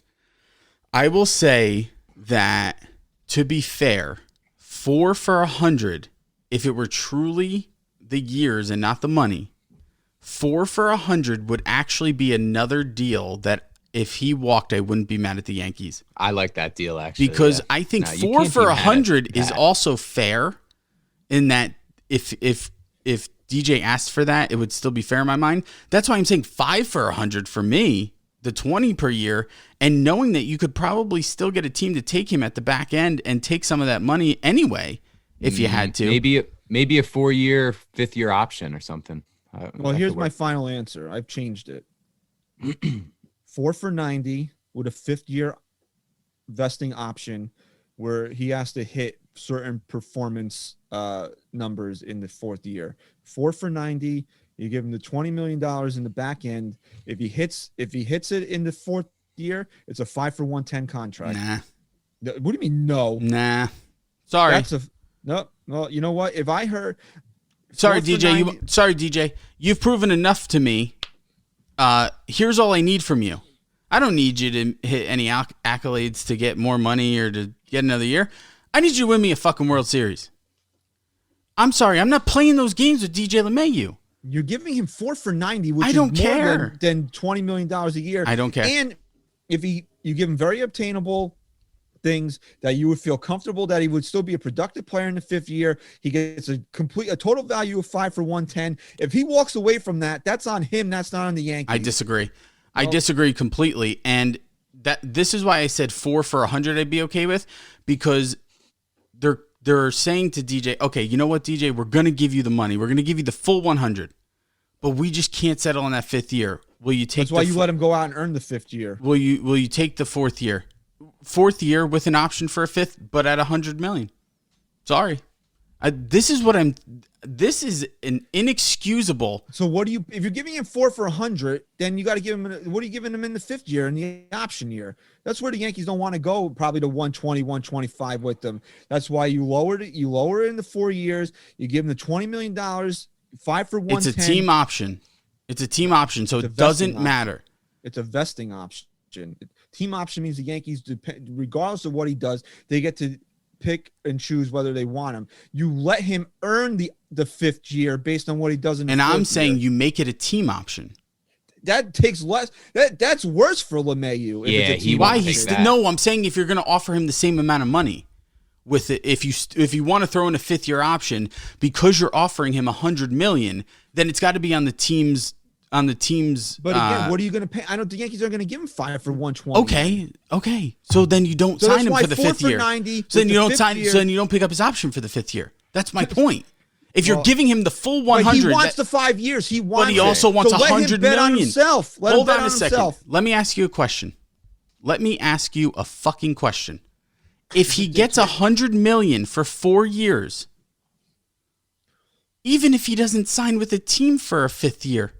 I will say that, to be fair, 4 for 100, if it were truly the years and not the money, 4 for 100 would actually be another deal that if he walked, I wouldn't be mad at the Yankees. I like that deal actually. Because yeah. I think No, you 4 can't for be mad at 100 is that. also fair in that if DJ asked for that, it would still be fair in my mind. That's why I'm saying 5 for 100 for me, the 20 per year, and knowing that you could probably still get a team to take him at the back end and take some of that money anyway if you had to. Maybe a 4-year, 5th-year option or something. well, here's my final answer. I've changed it. 4 for 90 with a 5th-year vesting option where he has to hit certain performance numbers in the 4th year. 4 for 90, you give him the $20 million in the back end. If he hits it in the 4th year, it's a 5 for 110 contract. Nah. What do you mean no? Nah. Sorry. No. Well, you know what? If I heard Sorry, 4 for DJ. 90 Sorry, DJ. You've proven enough to me. Here's all I need from you. I don't need you to hit any accolades to get more money or to get another year. I need you to win me a fucking World Series. I'm sorry. I'm not playing those games with DJ LeMahieu. You're giving him 4 for 90, which I don't is more care. than $20 million a year. I don't care. And if you give him very obtainable things that you would feel comfortable that he would still be a productive player in the 5th year, he gets a total value of 5 for 110. If he walks away from that, that's on him. That's not on the Yankees. I disagree. I disagree completely. And this is why I said 4 for 100 I'd be okay with, because they're saying to DJ, okay, you know what, DJ, we're going to give you the money. We're going to give you the full 100, but we just can't settle on that 5th year. Will you take? That's why you let him go out and earn the 5th year. Will you take the 4th year? 4th year with an option for a 5th, but at $100 million. Sorry, this is an inexcusable. So what do you? If you're giving him 4 for 100, then you got to give him. What are you giving him in the 5th year and the option year? That's where the Yankees don't want to go. Probably to 120, 125 with them. That's why you lowered it. You lower it in the 4 years. You give him the $20 million, 5 for 110. It's a team option. It's a team option, so it doesn't matter. It's a vesting option. Team option means the Yankees, regardless of what he does, they get to pick and choose whether they want him. You let him earn the 5th year based on what he does in the And 4th I'm saying year. you make it a team option. That takes less. That's worse for LeMahieu. Yeah, he Why won't he's take that. no? I'm saying if you're going to offer him the same amount of money with it, if you want to throw in a 5th year option because you're offering him $100 million, then it's got to be on the team's. But again, what are you going to pay? I don't. The Yankees are going to give him 5 for 120. Okay. So then you don't So sign that's him why for the 4 5th for year. 90 So then with you the don't 5th sign. year- So then you don't pick up his option for the 5th year. That's my point. If you're Well, giving him the full But 100, he wants the 5 years. He wants. he also wants so let him $100 bet on million. himself. Let him hold bet on a second. himself. Let me ask you a question. Let me ask you a fucking question. If he gets $100 million for 4 years, even if he doesn't sign with a team for a 5th year,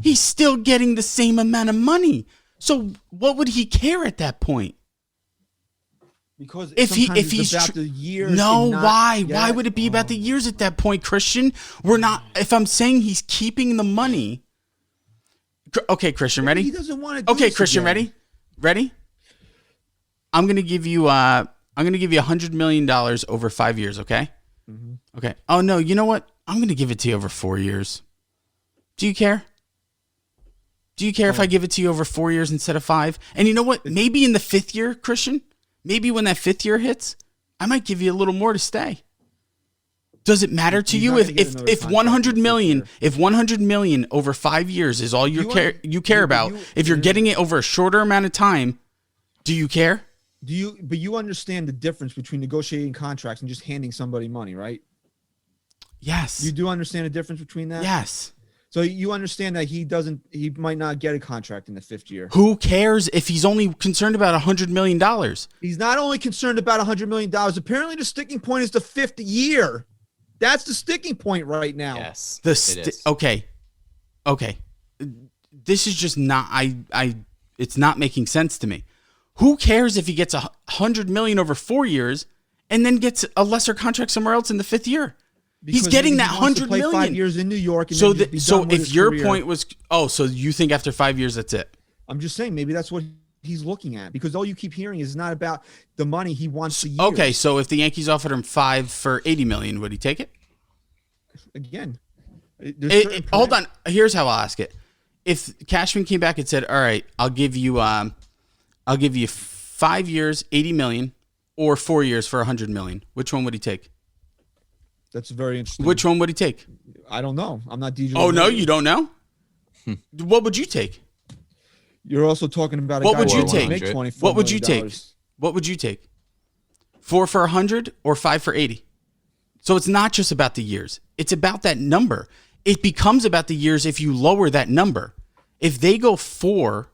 he's still getting the same amount of money. So what would he care at that point? Because If sometimes he's it's about the years. no, and not why? yet. Why would it be about the years at that point, Christian? We're not. If I'm saying he's keeping the money, okay, Christian, ready? He doesn't want to. Do Okay, this Christian, again. ready? I'm gonna give you $100 million over 5 years. Okay. Mm-hmm. Okay. Oh no, you know what? I'm gonna give it to you over 4 years. Do you care? Do you care if I give it to you over 4 years instead of 5? And you know what? Maybe in the 5th year, Christian, Maybe when that 5th year hits, I might give you a little more to stay. Does it matter to you if 100 million, if 100 million over 5 years is all you care about? If you're getting it over a shorter amount of time, do you care? But you understand the difference between negotiating contracts and just handing somebody money, right? Yes. You do understand the difference between that? Yes. So you understand that he might not get a contract in the 5th year. Who cares if he's only concerned about $100 million? He's not only concerned about $100 million. Apparently the sticking point is the 5th year. That's the sticking point right now. Yes. Okay. This is just not it's not making sense to me. Who cares if he gets $100 million over 4 years and then gets a lesser contract somewhere else in the 5th year? He's getting that $100 million. 5 years in New York. And so if your point was, so you think after 5 years that's it? I'm just saying maybe that's what he's looking at, because all you keep hearing is not about the money. He wants the years. Okay, so if the Yankees offered him 5 for $80 million, would he take it? Again, hold on. Here's how I'll ask it. If Cashman came back and said, "All right, I'll give you 5 years, $80 million, or 4 years for $100 million," which one would he take? That's very interesting. Which one would he take? I don't know. I'm not DJ. Oh, no, you don't know? What would you take? You're also talking about what would you take? What would you take? What would you take? 4 for 100 or 5 for 80? So it's not just about the years. It's about that number. It becomes about the years if you lower that number. If they go 4,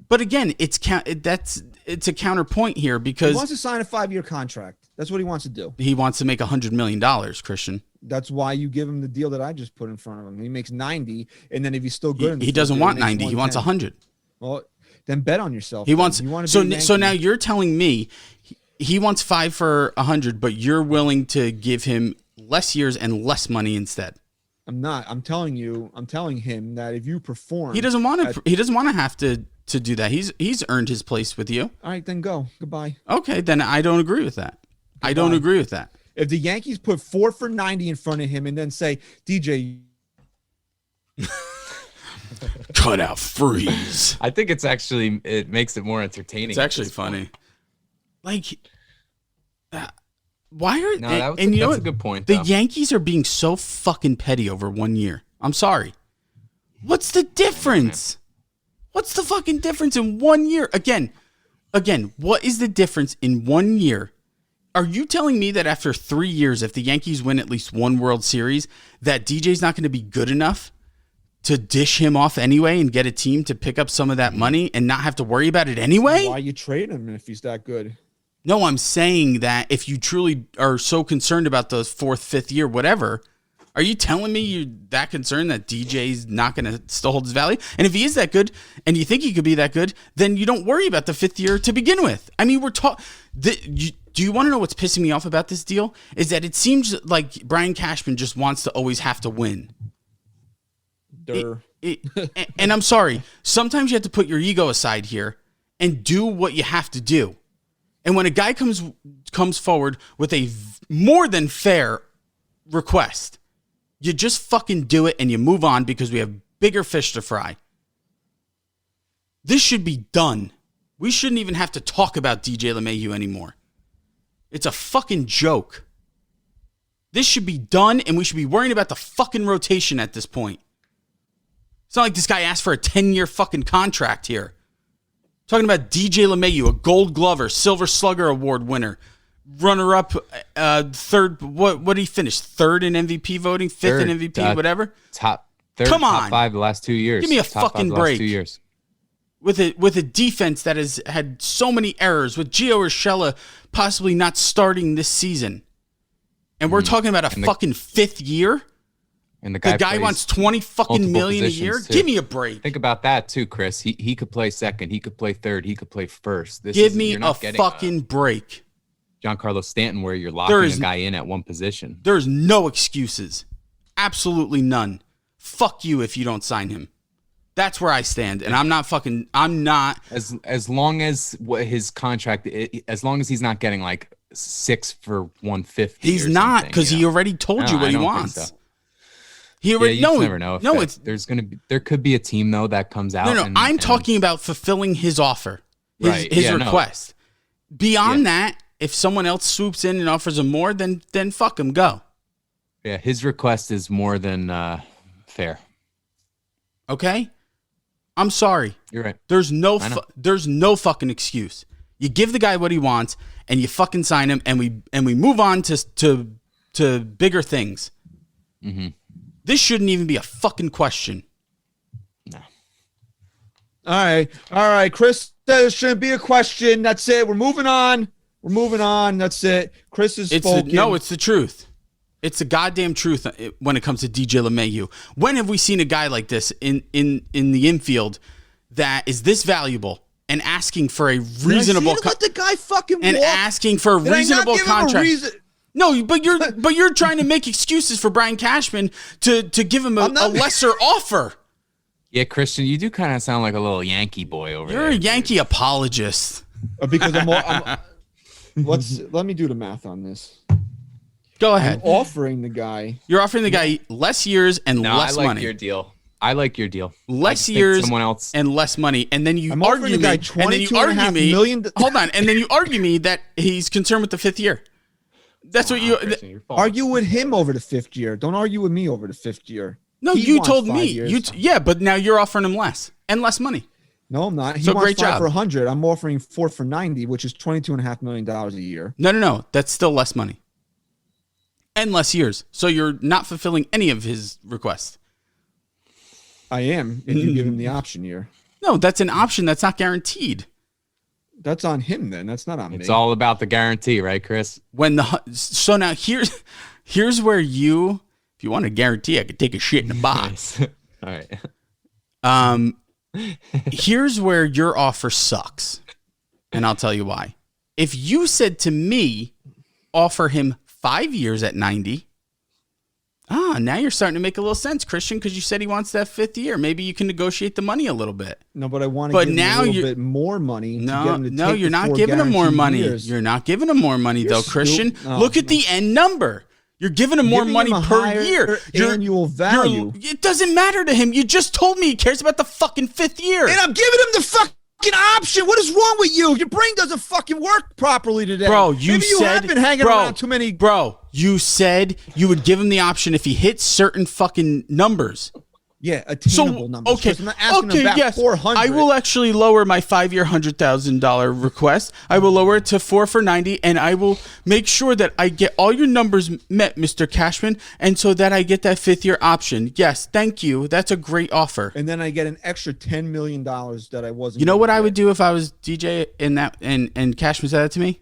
but again, it's a counterpoint here because he wants to sign a 5-year contract. That's what he wants to do. He wants to make $100 million, Christian. That's why you give him the deal that I just put in front of him. He makes 90, and then if he's still good, he doesn't want 90. He wants 100. Well, then bet on yourself. He wants. So now you're telling me he wants 5 for 100, but you're willing to give him less years and less money instead. I'm not. I'm telling him that if you perform, he doesn't want to. He doesn't want to have to do that. He's earned his place with you. All right, then go. Goodbye. Okay, then I don't agree with that. Goodbye. I don't agree with that. If the Yankees put 4 for 90 in front of him and then say, DJ, cut out, freeze. I think it makes it more entertaining. It's actually funny. Like, why are that's a good point. The Yankees are being so fucking petty over 1 year. I'm sorry. What's the difference? What's the fucking difference in 1 year? Again, what is the difference in 1 year? Are you telling me that after 3 years, if the Yankees win at least one World Series, that DJ's not going to be good enough to dish him off anyway and get a team to pick up some of that money and not have to worry about it anyway? Why you trade him if he's that good? No, I'm saying that if you truly are so concerned about the 4th, 5th year, whatever, are you telling me you're that concerned that DJ's not going to still hold his value? And if he is that good and you think he could be that good, then you don't worry about the 5th year to begin with. I mean, we're talking... Do you want to know what's pissing me off about this deal? Is that it seems like Brian Cashman just wants to always have to win. And I'm sorry. Sometimes you have to put your ego aside here and do what you have to do. And when a guy comes forward with a more than fair request, you just fucking do it and you move on because we have bigger fish to fry. This should be done. We shouldn't even have to talk about DJ LeMahieu anymore. It's a fucking joke. This should be done, and we should be worrying about the fucking rotation at this point. It's not like this guy asked for a 10-year fucking contract here. Talking about DJ LeMahieu, a Gold Glover, Silver Slugger Award winner, runner-up, third. What did he finish? Third in MVP voting, fifth in MVP, whatever. Top 5 the last 2 years. Give me a top fucking 5 the break. last 2 years. With a defense that has had so many errors, with Gio Urshela possibly not starting this season, and we're talking about a fucking 5th year. And the guy wants 20 fucking million a year. Too. Give me a break. Think about that too, Chris. He could play second. He could play third. He could play first. Give me a fucking break. Giancarlo Stanton, where you're locking a guy in at one position. There's no excuses. Absolutely none. Fuck you if you don't sign him. That's where I stand, and I'm not. As long as his contract, as long as he's not getting like 6 for 150. He's not, because he already told you what he wants. So. He already, you never know. There could be a team though that comes out. No, I'm talking about fulfilling his offer, his request. Beyond that, if someone else swoops in and offers him more, then fuck him, go. Yeah, his request is more than fair. Okay? I'm sorry. You're right. There's no fucking excuse. You give the guy what he wants and you fucking sign him and we move on to bigger things. Mm-hmm. This shouldn't even be a fucking question. No. All right. Chris says it shouldn't be a question. That's it. We're moving on. That's it. Chris is spoken. It's the truth. It's the goddamn truth when it comes to DJ LeMahieu. When have we seen a guy like this in the infield that is this valuable and asking for a reasonable let the guy fucking and walk? asking for a reasonable contract? No, but you're trying to make excuses for Brian Cashman to give him a lesser offer. Yeah, Christian, you do kind of sound like a little Yankee boy over there. You're a Yankee apologist. Because let me do the math on this. Go ahead. You're offering the guy less years and less money. I like your deal. Less years and less money. And then you argue me. Hold on. And then you argue me that he's concerned with the 5th year. That's what you argue with him over the 5th year. Don't argue with me over the 5th year. No, you told me. But now you're offering him less and less money. No, I'm not. He wants 5 for 100. I'm offering 4 for 90, which is $22.5 million a year. No. That's still less money. And less years. So you're not fulfilling any of his requests. I am, if you give him the option year. No, that's an option that's not guaranteed. That's on him then. That's not on me. It's all about the guarantee, right, Chris? So now here's where if you want a guarantee, I could take a shit in a box. All right. Here's where your offer sucks. And I'll tell you why. If you said to me, offer him 5 years at 90. Now you're starting to make a little sense, Christian, because you said he wants that 5th year. Maybe you can negotiate the money a little bit. No, but I want to give him a little bit more money. No, you're not giving him more money. You're not giving him more money, though, Christian. Look at the end number. You're giving him more money per year. Annual value. It doesn't matter to him. You just told me he cares about the fucking 5th year. And I'm giving him the fucking option. What is wrong with you? Your brain doesn't fucking work properly today. Bro, you have been hanging around too many. Bro, you said you would give him the option if he hits certain fucking numbers. Yeah, attainable numbers. Okay, I'm not asking about 400. I will actually lower my 5-year $100,000 request. I will lower it to 4 for 90, and I will make sure that I get all your numbers met, Mr. Cashman, and so that I get that 5th-year option. Yes, thank you. That's a great offer. And then I get an extra $10 million that I wasn't. You know what I would do if I was DJ and Cashman said that to me?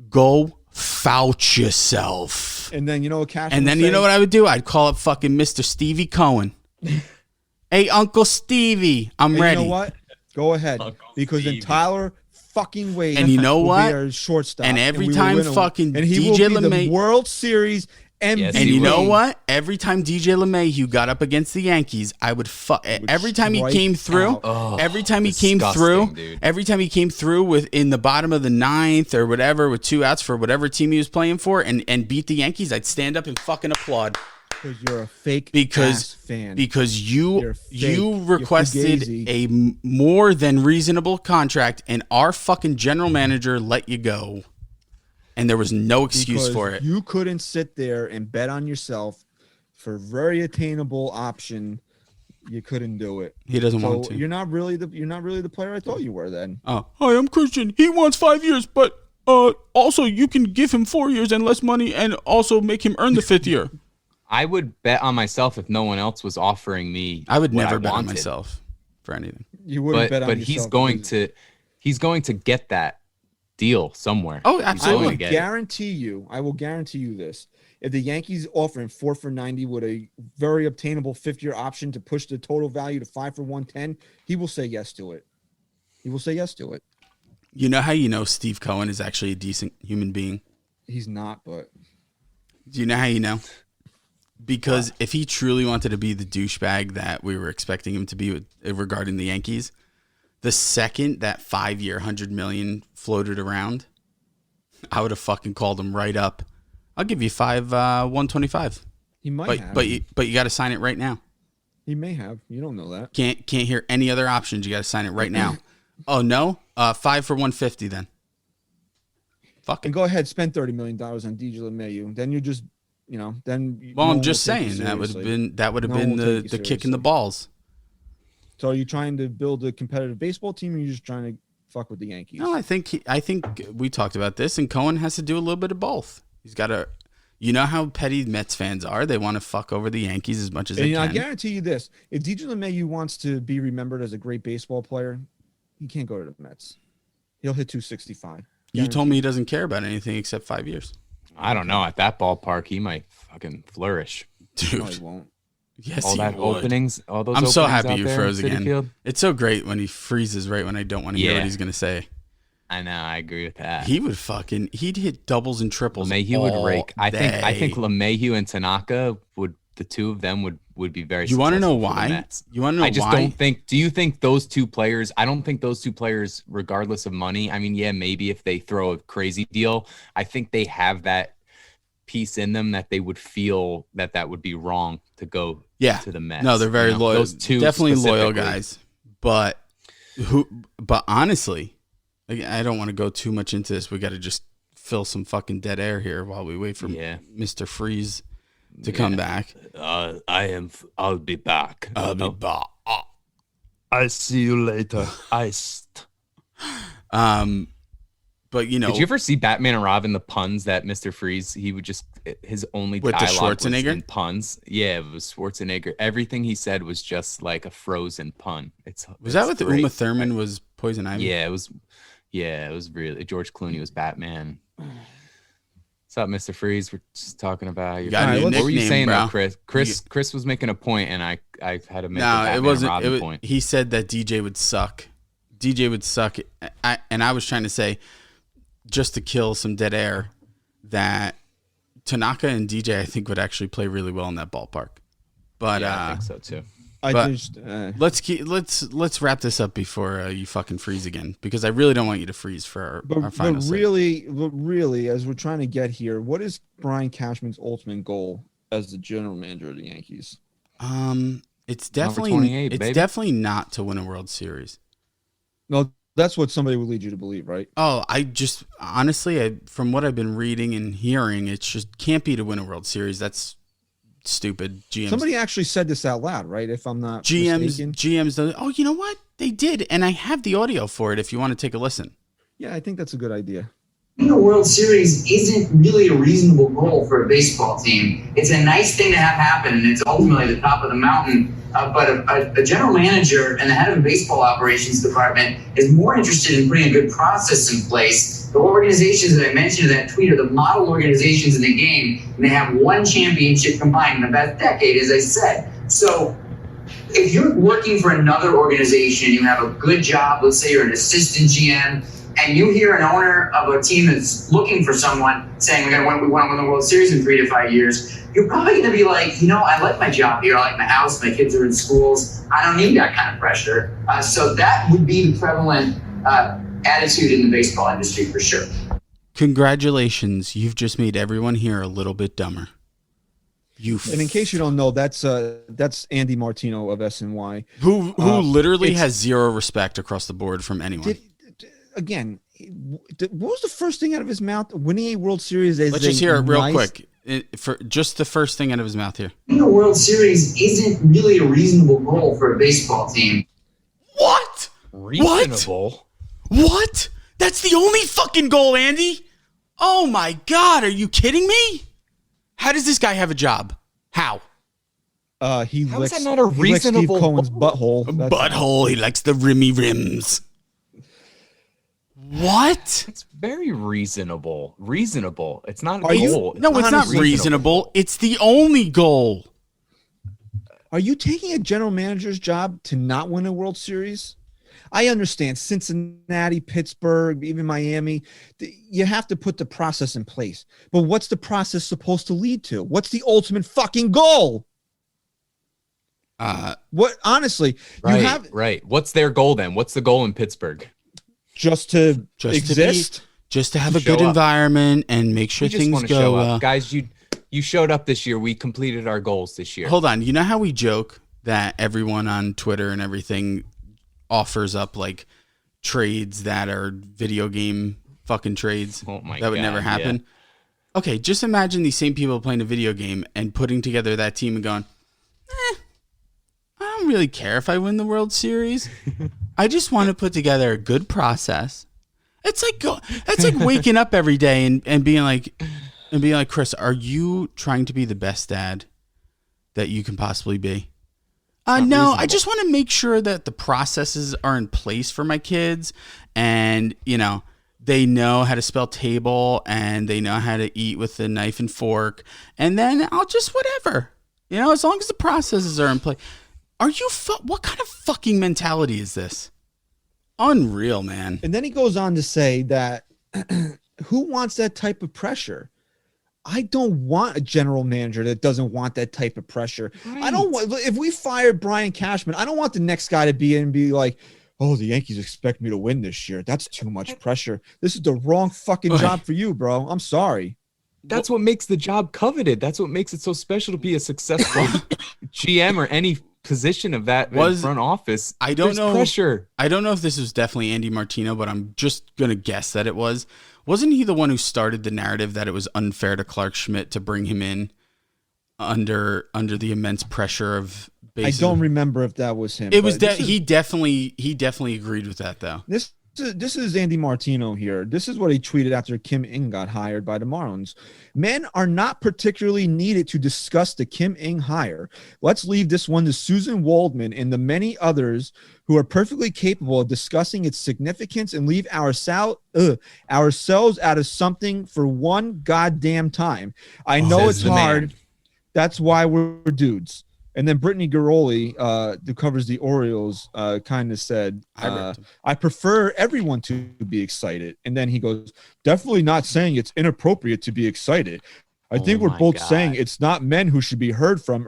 Go vouch yourself. And then you know what Cashman And then you know what I would do? I'd call up fucking Mr. Stevie Cohen. Hey, Uncle Stevie, I'm ready. You know what? Go ahead. Because then Tyler fucking Wade. And you know what? Our shortstop. And every time fucking DJ LeMahieu, the World Series MVP. Yes, and you know what? Every time DJ LeMahieu got up against the Yankees, I would every time he came through, every time he came through with in the bottom of the 9th or whatever with 2 outs for whatever team he was playing for and beat the Yankees, I'd stand up and fucking applaud. Because you're a fake fan. Because you requested a more than reasonable contract, and our fucking general manager let you go, and there was no excuse for it. You couldn't sit there and bet on yourself for a very attainable option. You couldn't do it. He doesn't want to. You're not really the player I thought you were then. Oh, hi, I'm Christian. He wants 5 years, but also you can give him 4 years and less money, and also make him earn the 5th year. I would bet on myself if no one else was offering me. I would never bet on myself for anything. You wouldn't bet on yourself. But he's going to get that deal somewhere. Oh, absolutely. I will guarantee you this. If the Yankees offer him 4 for 90 with a very obtainable 5th-year option to push the total value to 5 for 110, he will say yes to it. You know how you know Steve Cohen is actually a decent human being? He's not, but... Do you know how you know? Because if he truly wanted to be the douchebag that we were expecting him to be regarding the Yankees, the second that 5-year $100 million floated around, I would have fucking called him right up. I'll give you 125. He might have. But you got to sign it right now. He may have. You don't know that. Can't hear any other options. You got to sign it right now. Oh no, 5 for 150 then. Fuck And it. go ahead, spend $30 million on DJ LeMahieu. Then you're just, then. Well, no I'm one just will take you saying that would have seriously. been No one will take the you kick in the seriously. balls. So are you trying to build a competitive baseball team, or are you just trying to fuck with the Yankees? No, I think we talked about this, and Cohen has to do a little bit of both. He's got to, you know how petty Mets fans are. They want to fuck over the Yankees as much as they And I can. guarantee you this: if DJ LeMahieu wants to be remembered as a great baseball player, he can't go to the Mets. He'll hit 265. You told me he doesn't care about anything except 5 years. I don't know. At that ballpark, he might fucking flourish. Dude. No, he won't. Yes, All he that would. openings, all those. I'm so openings happy out you there in froze Citi again. Field. It's so great when he freezes right when I don't want to hear what Yeah. he's going to say. I know. I agree with that. He'd hit doubles and triples. LeMahieu would rake. I think day. LeMahieu and Tanaka the two of them would be very. You want to know successful for the why? Mets. You want to know why? I just don't think. Do you think those two players? I don't think those two players, regardless of money. I mean, yeah, maybe if they throw a crazy deal, I think they have that piece in them that they would feel that would be wrong to go to the Mets. No, they're very loyal. Those two definitely loyal specifically. guys. But honestly, like, I don't want to go too much into this. We got to just fill some fucking dead air here while we wait for Mr. Freeze to come back. I'll be back. I'll be back. I see you later. Iced. But you know, Did you ever see Batman and Robin, the puns that Mr. Freeze, he would just, his only With the dialogue was Schwarzenegger? in puns. Yeah, it was Schwarzenegger. Everything he said was just like a frozen pun. was that what great. Uma Thurman was Poison Ivy? Yeah, it was really, George Clooney was Batman. What's up, Mr. Freeze? We're just talking about your. got a new What were you nickname, saying bro. though, Chris? Chris was making a point, and I had to make a No, Batman it wasn't. and Robin point. He said that DJ would suck. DJ would suck. And I was trying to say, just to kill some dead air, that Tanaka and DJ I think would actually play really well in that ballpark. But Yeah, I think so too. let's wrap this up before you fucking freeze again, because I really don't want you to freeze for our final But really, as we're trying to get here, what is Brian Cashman's ultimate goal as the general manager of the Yankees? It's Number definitely 28, it's baby. definitely not to win a World Series. No, that's what somebody would lead you to believe, right? Oh, I just honestly, from what I've been reading and hearing, it just can't be to win a World Series. That's stupid. Somebody actually said this out loud, right? If I'm not mistaken. GMs. Oh, you know what? They did, and I have the audio for it. If you want to take a listen. Yeah, I think that's a good idea. Winning a World Series isn't really a reasonable goal for a baseball team. It's a nice thing to have happen, and it's ultimately the top of the mountain. But a general manager and the head of a baseball operations department is more interested in putting a good process in place. The organizations that I mentioned in that tweet are the model organizations in the game, and they have one championship combined in the past decade, as I said. So if you're working for another organization, you have a good job, let's say you're an assistant GM, and you hear an owner of a team that's looking for someone saying we want to win the World Series in 3 to 5 years, you're probably going to be like, I like my job here. I like my house. My kids are in schools. I don't need that kind of pressure. So that would be the prevalent attitude in the baseball industry for sure. Congratulations. You've just made everyone here a little bit dumber. And in case you don't know, that's Andy Martino of SNY. Who literally has zero respect across the board from anyone. Again, what was the first thing out of his mouth? Winning a World Series is Let's just hear it real quick. For just the first thing out of his mouth here. Winning a World Series isn't really a reasonable goal for a baseball team. What? Reasonable? What? That's the only fucking goal, Andy? Oh my God, are you kidding me? How does this guy have a job? How? He How is licks, that not a he licks Steve reasonable Cohen's goal? butthole. That's- Butthole, he likes the rimmy rims. What? It's very reasonable. Reasonable. It's not a Are you- goal. No, it's not honestly reasonable. It's the only goal. Are you taking a general manager's job to not win a World Series? I understand Cincinnati, Pittsburgh, even Miami. You have to put the process in place. But what's the process supposed to lead to? What's the ultimate fucking goal? What honestly, Right, you have right. What's their goal then? What's the goal in Pittsburgh? just to Just exist. to be, just to have a Show good up. environment and make sure We just things want to go. show up. Guys, you showed up this year. We completed our goals this year. Hold on. You know how we joke that everyone on Twitter and everything offers up like trades that are video game fucking trades Oh my that would God, never happen. yeah. Okay, just imagine these same people playing a video game and putting together that team and going, I don't really care if I win the World Series. I just want to put together a good process. It's like waking up every day and being like, Chris, are you trying to be the best dad that you can possibly be? No, reasonable. I just want to make sure that the processes are in place for my kids, and they know how to spell table and they know how to eat with a knife and fork, and then I'll just whatever, as long as the processes are in place. Are you? What kind of fucking mentality is this? Unreal, man. And then he goes on to say that who wants that type of pressure? I don't want a general manager that doesn't want that type of pressure. Right. I don't want, if we fired Brian Cashman, I don't want the next guy to be in and be like, oh, the Yankees expect me to win this year. That's too much pressure. This is the wrong fucking job for you, bro. I'm sorry. That's what makes the job coveted. That's what makes it so special to be a successful GM or any position of that front office. I don't know. Pressure. I don't know if this was definitely Andy Martino, but I'm just going to guess that it was. Wasn't he the one who started the narrative that it was unfair to Clark Schmidt to bring him in under the immense pressure of bases? I don't remember if that was him. It was he definitely agreed with that though. This is Andy Martino here. This is what he tweeted after Kim Ng got hired by the Marlins. Men are not particularly needed to discuss the Kim Ng hire. Let's leave this one to Susan Waldman and the many others who are perfectly capable of discussing its significance and leave ourselves out of something for one goddamn time. I know it's hard. That's why we're dudes. And then Brittany Garoli, who covers the Orioles, kind of said, I prefer everyone to be excited. And then he goes, definitely not saying it's inappropriate to be excited. I think we're both saying it's not men who should be heard from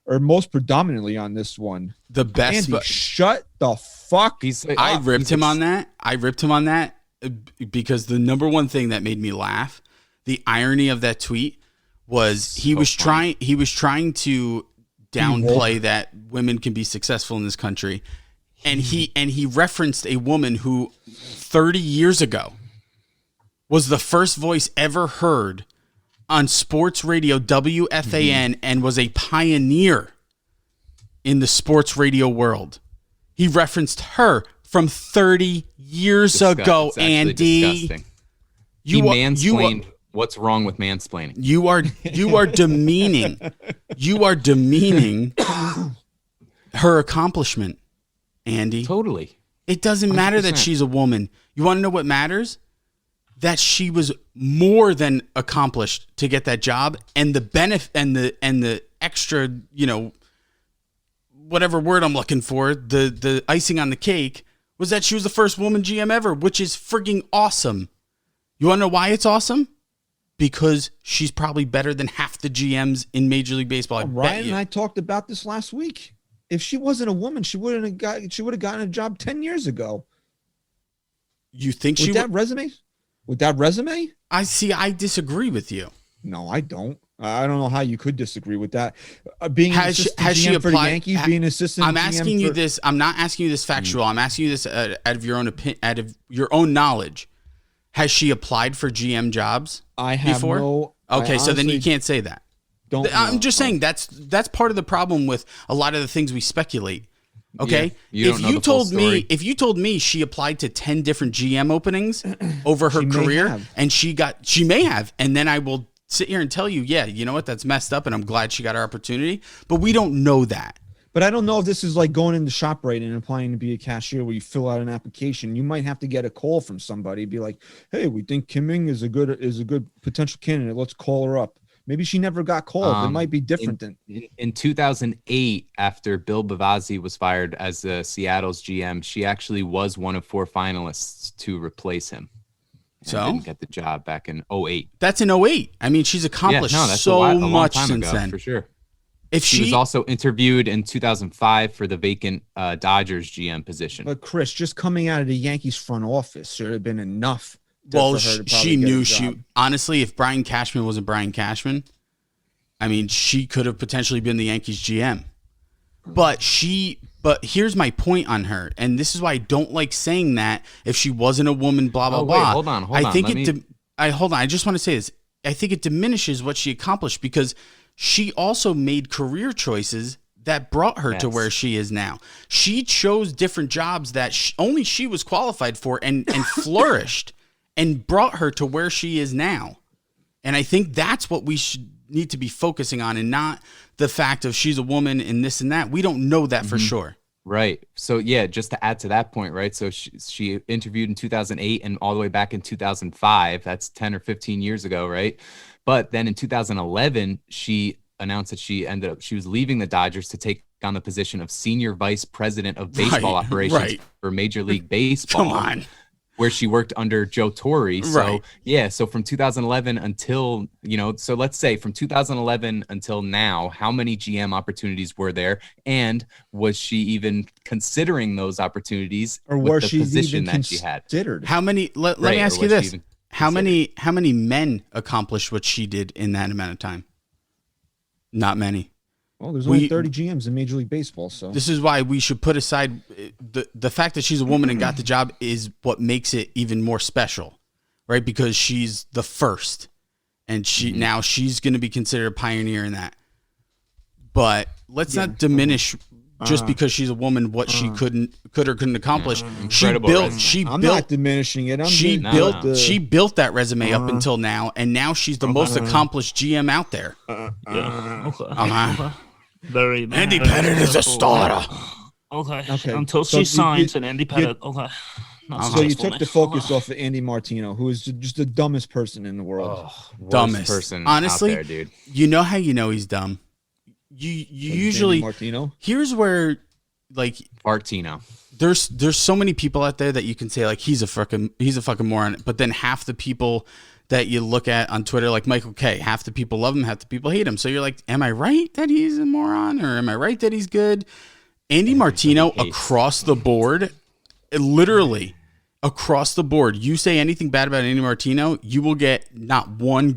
or most predominantly on this one. The best. Andy, shut the fuck I ripped him on that. I ripped him on that because the number one thing that made me laugh, the irony of that tweet was he was trying to downplay that women can be successful in this country, and he referenced a woman who 30 years ago was the first voice ever heard on sports radio WFAN and was a pioneer in the sports radio world. He referenced her from 30 years ago, Andy. Disgusting. He mansplained. What's wrong with mansplaining? You are demeaning. You are demeaning her accomplishment, Andy. Totally. It doesn't matter that she's a woman. You want to know what matters? That she was more than accomplished to get that job, and the benefit and the extra, whatever word I'm looking for, the icing on the cake was that she was the first woman GM ever, which is freaking awesome. You want to know why it's awesome? Because she's probably better than half the GMs in Major League Baseball. Ryan and I talked about this last week. If she wasn't a woman, she would have gotten a job 10 years ago. You think with that resume? With that resume? I disagree with you. No, I don't. I don't know how you could disagree with that. Being has assistant she GM applied for the Yankees, being assistant. I'm asking you this. I'm not asking you this factual. I'm asking you this out of your own opinion, out of your own knowledge. Has she applied for GM jobs? I have before? no. Okay, so then you can't say that. I'm just saying that's part of the problem with a lot of the things we speculate. Okay, yeah, if you told me she applied to 10 different GM openings over her career and she may have, and then I will sit here and tell you, yeah, you know what, that's messed up, and I'm glad she got her opportunity, but we don't know that. But I don't know if this is like going into ShopRite and applying to be a cashier where you fill out an application. You might have to get a call from somebody, be like, "Hey, we think Kim Ng is a good potential candidate. Let's call her up." Maybe she never got called. It might be different in 2008, after Bill Bavazzi was fired as Seattle's GM. She actually was one of 4 finalists to replace him. So didn't get the job back in 2008. That's in 2008. I mean, she's accomplished so much since then, for sure. If she was also interviewed in 2005 for the vacant Dodgers GM position. But Chris, just coming out of the Yankees front office should have been enough. Well, she knew honestly, if Brian Cashman wasn't Brian Cashman, I mean, she could have potentially been the Yankees GM. But But here's my point on her, and this is why I don't like saying that if she wasn't a woman, blah blah blah. Hold on. I think hold on. I just want to say this. I think it diminishes what she accomplished because she also made career choices that brought her to where she is now. She chose different jobs that only she was qualified for and flourished and brought her to where she is now. And I think that's what we should need to be focusing on, and not the fact of she's a woman and this and that. We don't know that for sure. Right. So yeah, just to add to that point, right? So she interviewed in 2008 and all the way back in 2005. That's 10 or 15 years ago, right? But then in 2011, she announced that she was leaving the Dodgers to take on the position of senior vice president of baseball operations for Major League Baseball. Come on. Where she worked under Joe Torre. So yeah, so from 2011 until, so let's say from 2011 until now, how many GM opportunities were there? And was she even considering those opportunities or with was the she position even that she had? Considered? How many, let me ask you this. How many men accomplished what she did in that amount of time? Not many. Well, there's only 30 GMs in Major League Baseball, so this is why we should put aside the fact that she's a woman and got the job is what makes it even more special, right? Because she's the first, and now she's going to be considered a pioneer in that. But let's not diminish just because she's a woman what she could or couldn't accomplish. I'm not diminishing it. She built that resume up until now, and now she's the most accomplished GM out there. Very Andy Pettitte is a starter. Okay. Until she signs an Andy Pettitte. Okay. So you took the focus off of Andy Martino, who is just the dumbest person in the world. Dumbest person, honestly, out there, dude. You know how you know he's dumb. You usually Martino. Here's where Martino. There's so many people out there that you can say like he's a fucking moron, but then half the people that you look at on Twitter, like Michael K, half the people love him, half the people hate him. So you're like, am I right that he's a moron, or am I right that he's good? Andy Martino across the board, literally across the board. You say anything bad about Andy Martino, you will get not one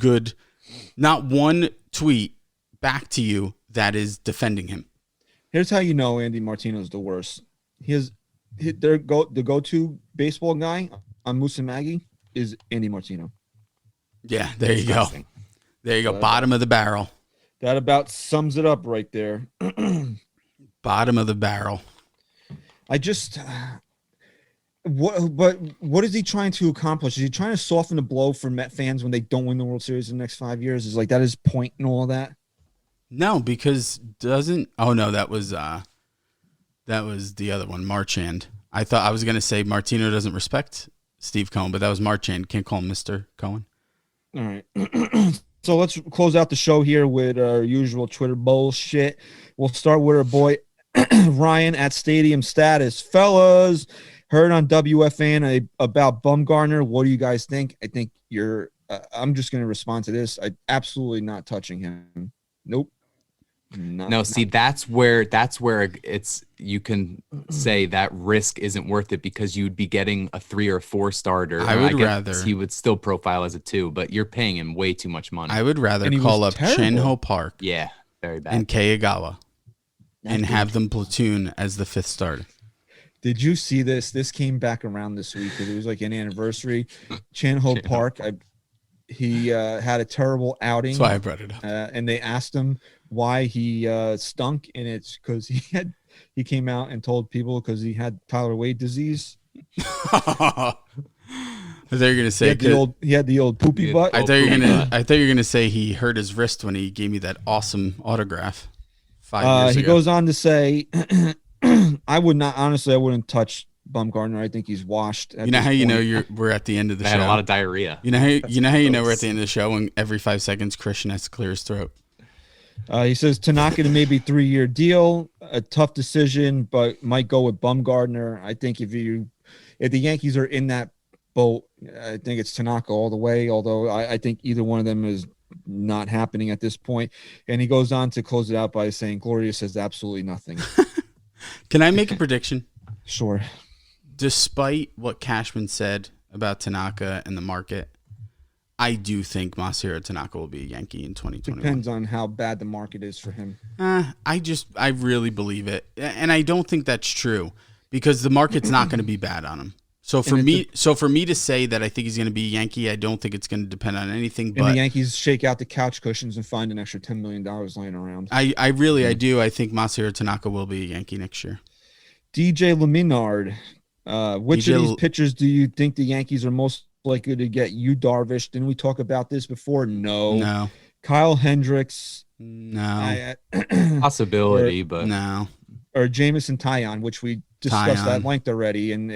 tweet back to you that is defending him. Here's how you know Andy Martino's the worst. The go-to baseball guy on Moose and Maggie is Andy Martino. Yeah, there you go. There you go. Bottom of the barrel. That about sums it up right there. Bottom of the barrel. What is he trying to accomplish? Is he trying to soften the blow for Met fans when they don't win the World Series in the next 5 years? Is that his point and all that? No, because that was the other one, Marchand. I thought I was going to say Martino doesn't respect Steve Cohen, but that was Marchand. Can't call him Mr. Cohen. All right. So let's close out the show here with our usual Twitter bullshit. We'll start with our boy Ryan at Stadium Status. Fellas, heard on WFAN about Bumgarner. What do you guys think? I think I'm just going to respond to this. I absolutely not touching him. Nope. That's where it's, you can say that risk isn't worth it because you'd be getting a 3 or 4 starter. I would rather he would still profile as a 2, but you're paying him way too much money. I would rather call up Shinho Park, very bad, and Keiagawa, and have them platoon as the 5th starter. Did you see this? This came back around this week because it was like an anniversary. Shinho Park, he had a terrible outing. That's why I brought it up. And they asked him why he stunk, and it's because he came out and told people because he had Tyler Wade disease. I thought you were gonna say he had the old poopy butt. I thought you were gonna say he hurt his wrist when he gave me that awesome autograph 5 years ago. He goes on to say, I wouldn't touch Bumgarner. I think he's washed. You know how you know we're at the end of the show. I had a lot of diarrhea. You know how you know we're at the end of the show when every 5 seconds Christian has to clear his throat. He says Tanaka to maybe 3-year deal, a tough decision, but might go with Bumgarner. I think if the Yankees are in that boat, I think it's Tanaka all the way. Although I think either one of them is not happening at this point. And he goes on to close it out by saying Gloria says absolutely nothing. Can I make a prediction? Sure. Despite what Cashman said about Tanaka and the market, I do think Masahiro Tanaka will be a Yankee in 2021. Depends on how bad the market is for him. I really believe it, and I don't think that's true because the market's not going to be bad on him. So for me to say that I think he's going to be a Yankee, I don't think it's going to depend on anything. But the Yankees shake out the couch cushions and find an extra $10 million laying around. I do. I think Masahiro Tanaka will be a Yankee next year. DJ LeMahieu, which of these pitchers do you think the Yankees are most likely to get? You, Darvish? Didn't we talk about this before? No. Kyle Hendricks? No. Possibility, but no. Or Jamison Tyon, which we discussed at length already, and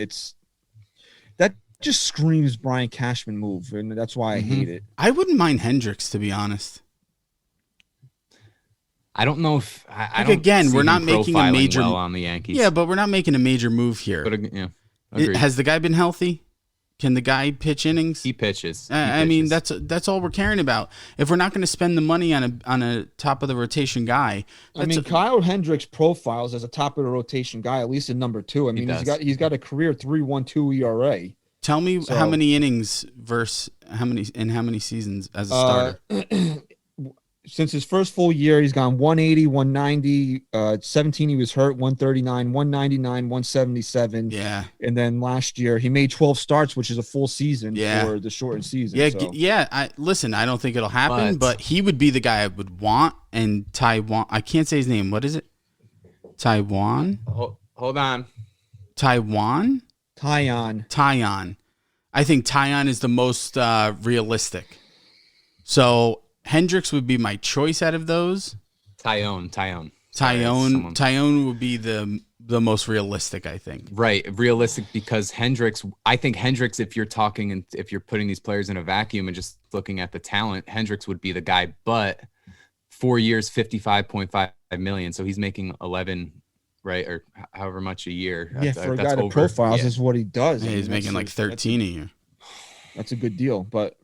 that just screams Brian Cashman move, and that's why I hate it. I wouldn't mind Hendricks, to be honest. I don't know if I like don't again, see we're not him making a profiling major well on the Yankees. Yeah, but we're not making a major move here. But yeah, agreed. Has the guy been healthy? Can the guy pitch innings? He pitches. I mean, that's all we're caring about. If we're not going to spend the money on a top of the rotation guy, Kyle Hendricks profiles as a top of the rotation guy, at least in number 2. I mean, he's got a career 3.12 ERA. Tell me how many innings versus how many seasons as a starter? Since his first full year, he's gone 180, 190, 17 he was hurt, 139, 199, 177. Yeah. And then last year he made 12 starts, which is a full season for the shortened season. Yeah, I don't think it'll happen, but he would be the guy I would want. And Taiwan, I can't say his name. What is it? Taiwan? Hold on. Taiwan? Tyon. I think Tyon is the most realistic. So Hendricks would be my choice out of those. Tyon would be the most realistic, I think. Right, realistic because I think Hendricks, if you're talking and if you're putting these players in a vacuum and just looking at the talent, Hendricks would be the guy. But 4 years, $55.5 million, so he's making 11, right, or however much a year. Yeah, for a guy that profiles is what he does. Yeah, he's making like 13 a year. That's a good deal, but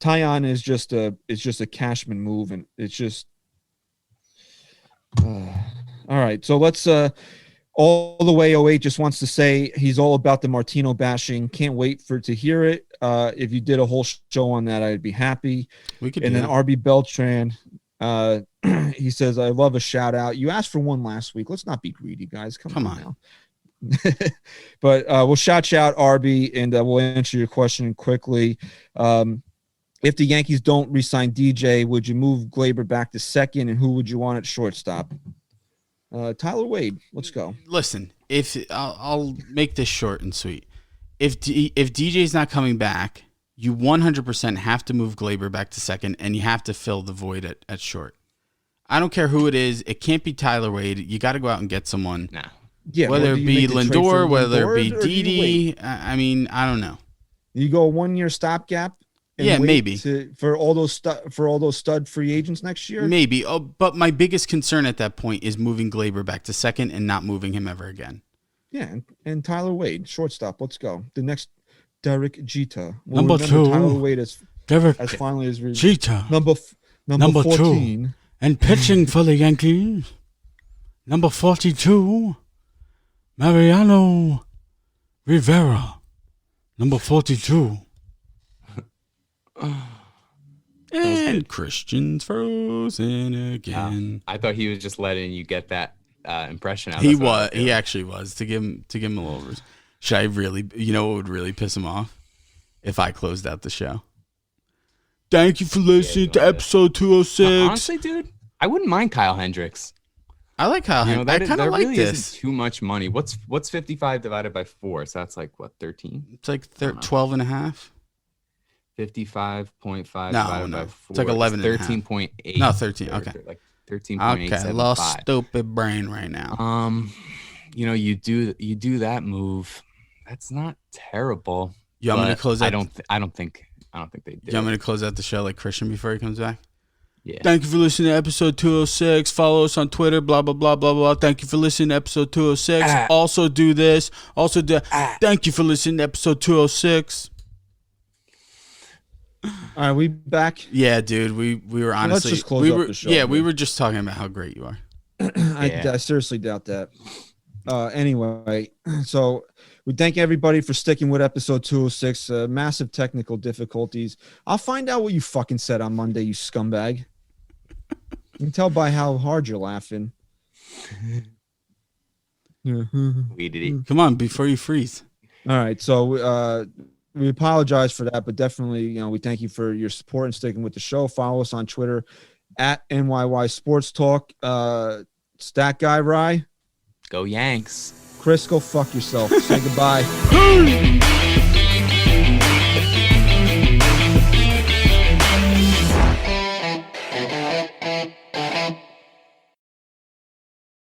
Tyon is just a Cashman move, and it's just all right. So let's all the way 08 just wants to say he's all about the Martino bashing. Can't wait to hear it. If you did a whole show on that, I'd be happy. We could. And then RB Beltran, he says, I love a shout out. You asked for one last week. Let's not be greedy, guys. Come on now. But we'll shout out RB, and we'll answer your question quickly. If the Yankees don't re-sign DJ, would you move Glaber back to second, and who would you want at shortstop? Tyler Wade, let's go. Listen, if I'll make this short and sweet. If DJ's not coming back, you 100% have to move Glaber back to second, and you have to fill the void at short. I don't care who it is. It can't be Tyler Wade. You got to go out and get someone. Nah. Yeah, whether it be Lindor, whether it be Didi. I mean, I don't know. You go a 1-year stopgap. Yeah, maybe for all those stud free agents next year. Maybe. Oh, but my biggest concern at that point is moving Glaber back to second and not moving him ever again. Yeah, and Tyler Wade, shortstop. Let's go. The next Derek Jeter. Number 2. Tyler Wade as finally as Jeter. Number 14. 2. And pitching for the Yankees, number 42, Mariano Rivera. Number 42. And Christian's frozen again. I thought he was just letting you get that impression out. He actually was to give him a little. Should I really? You know what would really piss him off? If I closed out the show. Thank you for listening to episode 206. Honestly, dude, I wouldn't mind Kyle Hendricks. I like Kyle Hendricks. I kind of like really this. Isn't too much money. What's 55 divided by 4? So that's like what, 13? It's like 12 and a half. 55.5 divided by 4. It's like 11 13.8. No, 13. Okay. Like 13.8. Okay, lost stupid brain right now. You do that move. That's not terrible. You want me to close out? I don't think they do. You want me to close out the show like Christian before he comes back? Yeah. Thank you for listening to episode 206. Follow us on Twitter, blah, blah, blah, blah, blah. Thank you for listening to episode 206. Also do this. Thank you for listening to episode 206. All right, we back? Yeah, dude. We were honestly. Let's just close up the show. Yeah, we were just talking about how great you are. I seriously doubt that. Anyway, so we thank everybody for sticking with episode 206. Massive technical difficulties. I'll find out what you fucking said on Monday, you scumbag. You can tell by how hard you're laughing. We did it. Come on, before you freeze. All right, so we apologize for that, but definitely, we thank you for your support and sticking with the show. Follow us on Twitter at NYY Sports Talk. Stat Guy Rye. Go Yanks. Chris, go fuck yourself. Say goodbye.